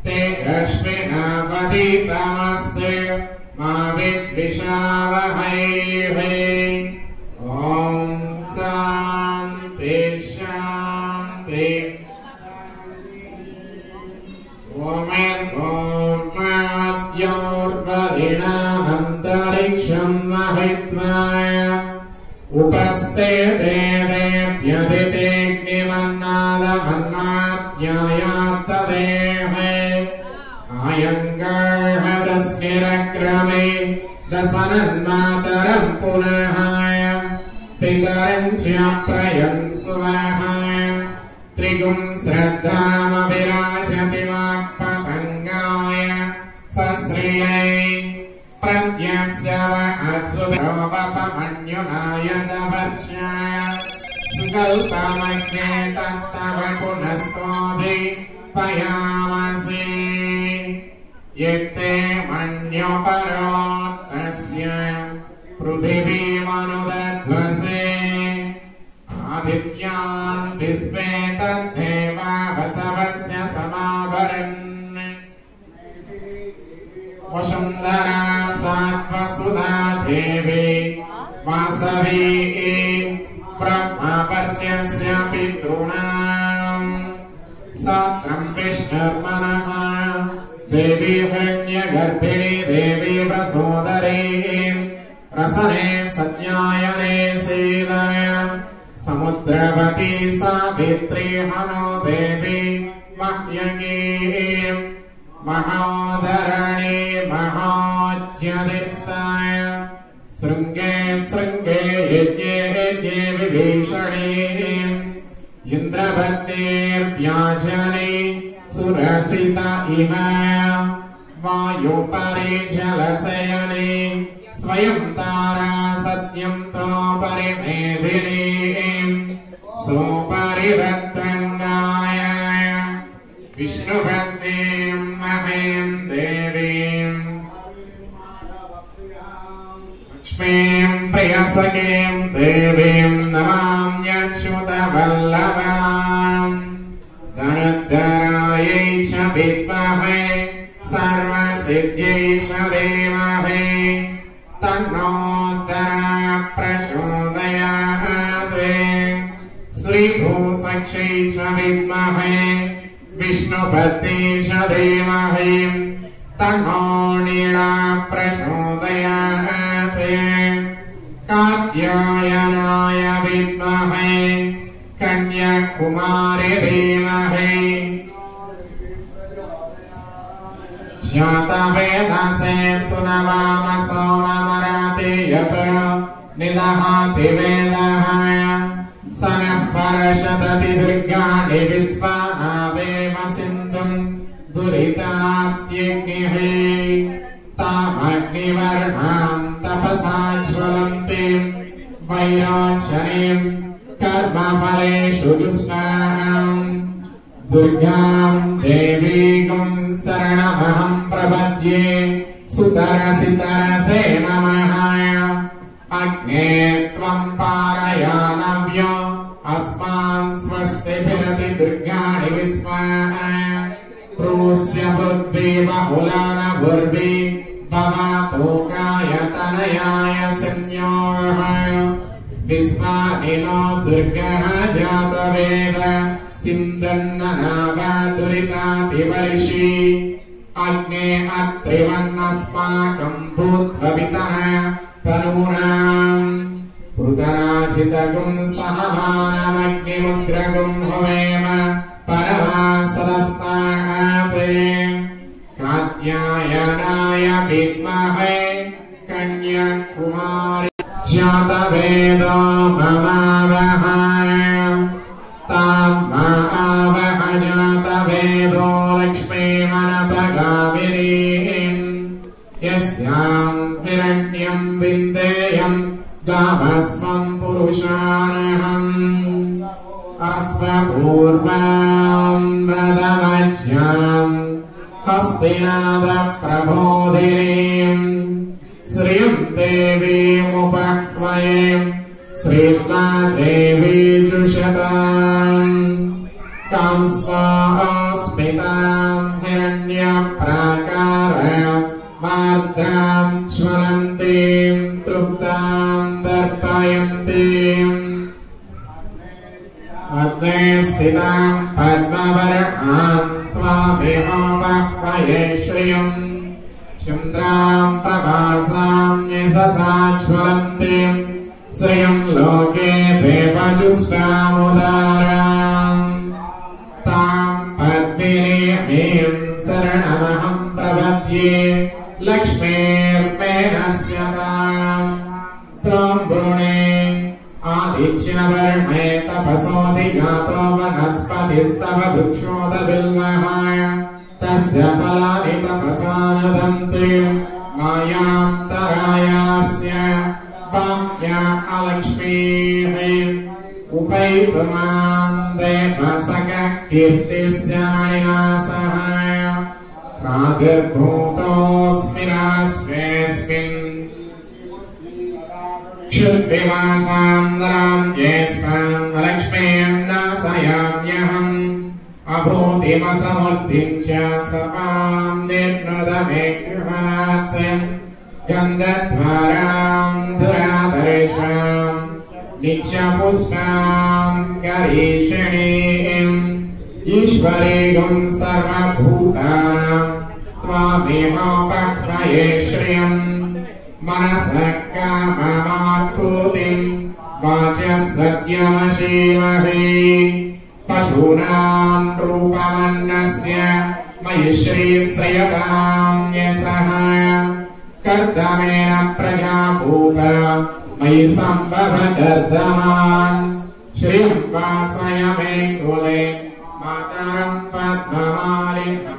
तेजस्विनावधीतमस्तु मा विद्विषावहै। ॐ शान्ति शान्ति। ओमेर्गोर्वरिणामन्तरिक्षं महित्वाय उपस्ते देवेभ्यदितेऽग्निमन्नादमन्नात्यायात्तदेहे आयङ्गार्हदस्मिरक्रमे दशनन्मातरं पुनः पितरं च प्रयं सुवहाय त्रिगुं श्रद्धामविराजति वाक्पतङ्गाय सश्रियै प्रत्यस्य वत्सुरोपमन्युनाय दवर्ष्याय सुकल्पमग्ने तत्तव पुनस्तोदि पयामसि यत्ते मन्योपरोत्तस्य पृथिवीमनुदध्वसे आदित्यान् विश्वे तद्धेवा वसवस्य समावरन् वसुन्धरा सात्वसुधा देवी वासवी ब्रह्मपर्यस्य पितॄणाम् सात्रं विष्णुर्मनः देवी हिरण्यगर्भिणी देवी प्रसोदरी रसने सज्ञायने शीलय समुद्रवती सावित्री मनो देवी मह्यगी महोदरणी महोज्यदिस्ताय शृंगे शृंगे यज्ञे यज्ञे विभीषणे इंद्रवत्तेर्व्याजने सुरसिता इह वायुपरि जलशयने स्वयं तारा सत्यं तो परिमेधिनी सोपरिरत्तङ्गाय विष्णुभक्तिं महीं देवीं लक्ष्मीं प्रियसखीं देवीं नमाम्यच्युतवल्लभां धनुर्धरायै च विद्महे सर्वसिद्ध्यै च धीमहि तन्नोऽन्तरा प्रचोदयात् श्रीभूसख्यै च विद्महे विष्णुपत्यै च धीमहि तन्नो नीला प्रचोदयात् कात्यायनाय विद्महे कन्याकुमारी धीमहि ज्ञातवेदसे सुनवाम सोममराति यत् निदहाति वेदः सनः परशतति दुर्गाणि विश्वानावेव सिन्धुं दुरितात्यग्निः तामग्निवर्णां तपसा ज्वलन्तीं वैरोचनीं कर्मफलेषु दुष्टाम् दुर्गां देवीं शरणमहं प्रपद्ये सुतरसि तरसे नमः अग्ने त्वं पारयानव्यो अस्मान् स्वस्तिभिरति दुर्गाणि विश्वाः प्रोस्य पृथ्वी बहुलान भुर्वी भवतोकाय तनयाय संयोः विश्वानिनो दुर्गः जातवेद सिन्धन्ननावदुरितातिवर्षि अग्ने अत्रिवन्नस्माकं भूद्भवितः तनूनां पृतराजितगुं सहमानमग्निमुद्रगुं भवेम परमासदस्ताते कात्यायनाय विद्महे कन्याकुमारी जातवेदो ममावह तां मावह जातवेदो लक्ष्मीमनपगामिनीं यस्यां हिरण्यं विन्देयं गावस्वं पुरुषाणहम् स्वपूर्वां व्रतमज्ञां हस्तिनादप्रबोधिनीं श्रियं देवीमुपह्वयें श्रीर्मा देवी जुषताम् कांस्वास्मितां हिरण्यप्राकारां मार्द्रां ज्वलन्तीं तृप्तां दर्पयन्तीम् अग्ने स्थितां पद्मवरहां त्वामेहोपह्वये श्रियम् चन्द्रां प्रभासां यशसा ज्वलन्तीं श्रियं लोके देवजुष्टामुदाराम् तां पद्मिनीं शरणमहं प्रपद्ये लक्ष्मीर्मेणस्य तां त्वं वृणे आदित्यवर्णे तपसोऽधिगातो वनस्पतिस्तव वृक्षोदबिल्वः तस्य फलानि तपसा नुदन्ति मायां तरायास्य वाम्या अलक्ष्मीः उपैतुमां देवसखः कीर्तिस्य मणिना सह प्रागर्भूतोऽस्मि राष्ट्रेऽस्मिन् क्षुद्विवासां येष्वां लक्ष्मीं नाशयाम्यहम् अभूतिमसमूर्तिं च सर्वां निर्णुद मे गृहात् गन्धद्वारां धुराधरेषां नित्यपुष्टां करीषिणीम् ईश्वरीगुं सर्वभूतानां त्वामेहोपह्वये श्रियम् मनसः काममात्पूतिं वाचः सत्यमशीमहे पशूनां रूपमन्नस्य मयि श्रीश्रयतां यशः कर्दमेन प्रजाभूत मयि सम्भव कर्दमान् श्रियं वासय मे कुले मातरं पद्ममालिनीम्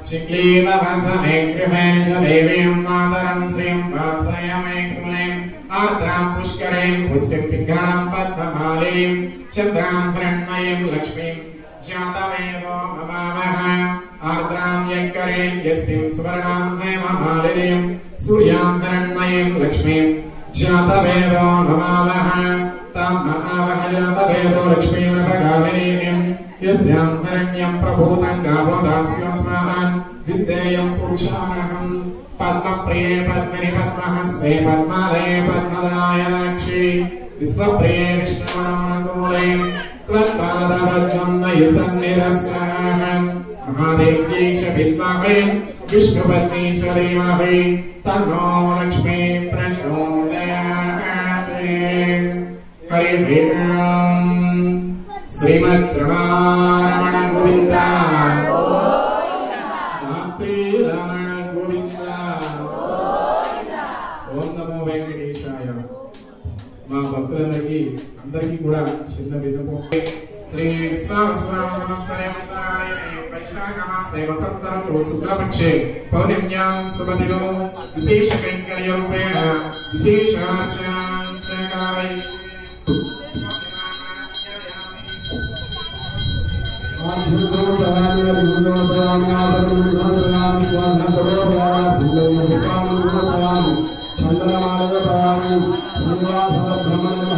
शिक्लीतवसमे गृहे च देवीं मातरं श्रियं वासय मे कुले आर्द्रां पुष्करीं पुष्टिं पिङ्गळां पद्ममालिनीं चन्द्रां हिरण्मयीं लक्ष्मीं जातवेदो ममावः आर्द्रां यङ्करीं यस्मिं सुवर्णां हेममालिनीं सूर्यां हिरण्मयीं लक्ष्मीं जातवेदो ममावः तां ममावः जातवेदो लक्ष्मीं नभगामिनीं यस्यां हिरण्यं प्रभूतं गावो दास्योऽस्मान् विद्येयं पुरुषानहं पद्मप्रिये पद्मिनि पद्महस्ते पद्मालये पद्मदनायाक्षि विश्वप्रिये विष्णुमनोनुकूले त्वत्पादपद्मं मयि सन्निधस्याहं महादेव्यै च विद्महे विष्णुपत्नी च धीमहि तन्नो लक्ष्मी प्रचोदयात्। हरिः ओम्। श्रीमद्रमारमण गोविन्द रमण गोविन्द। ओम नमो वेंकटेशाय। మా భక్తులందరికీ అందరికీ కూడా చిన్న విన్నపం. శ్రీ విశ్వావసురాయ వైశాఖమాసే వసంతఋతు శుక్లపక్షే పౌర్ణమ్యాం సుమతిలో విశేష కైంకర్యరూపేణ విశేషార్చనాంచకాలై చంద్రమాల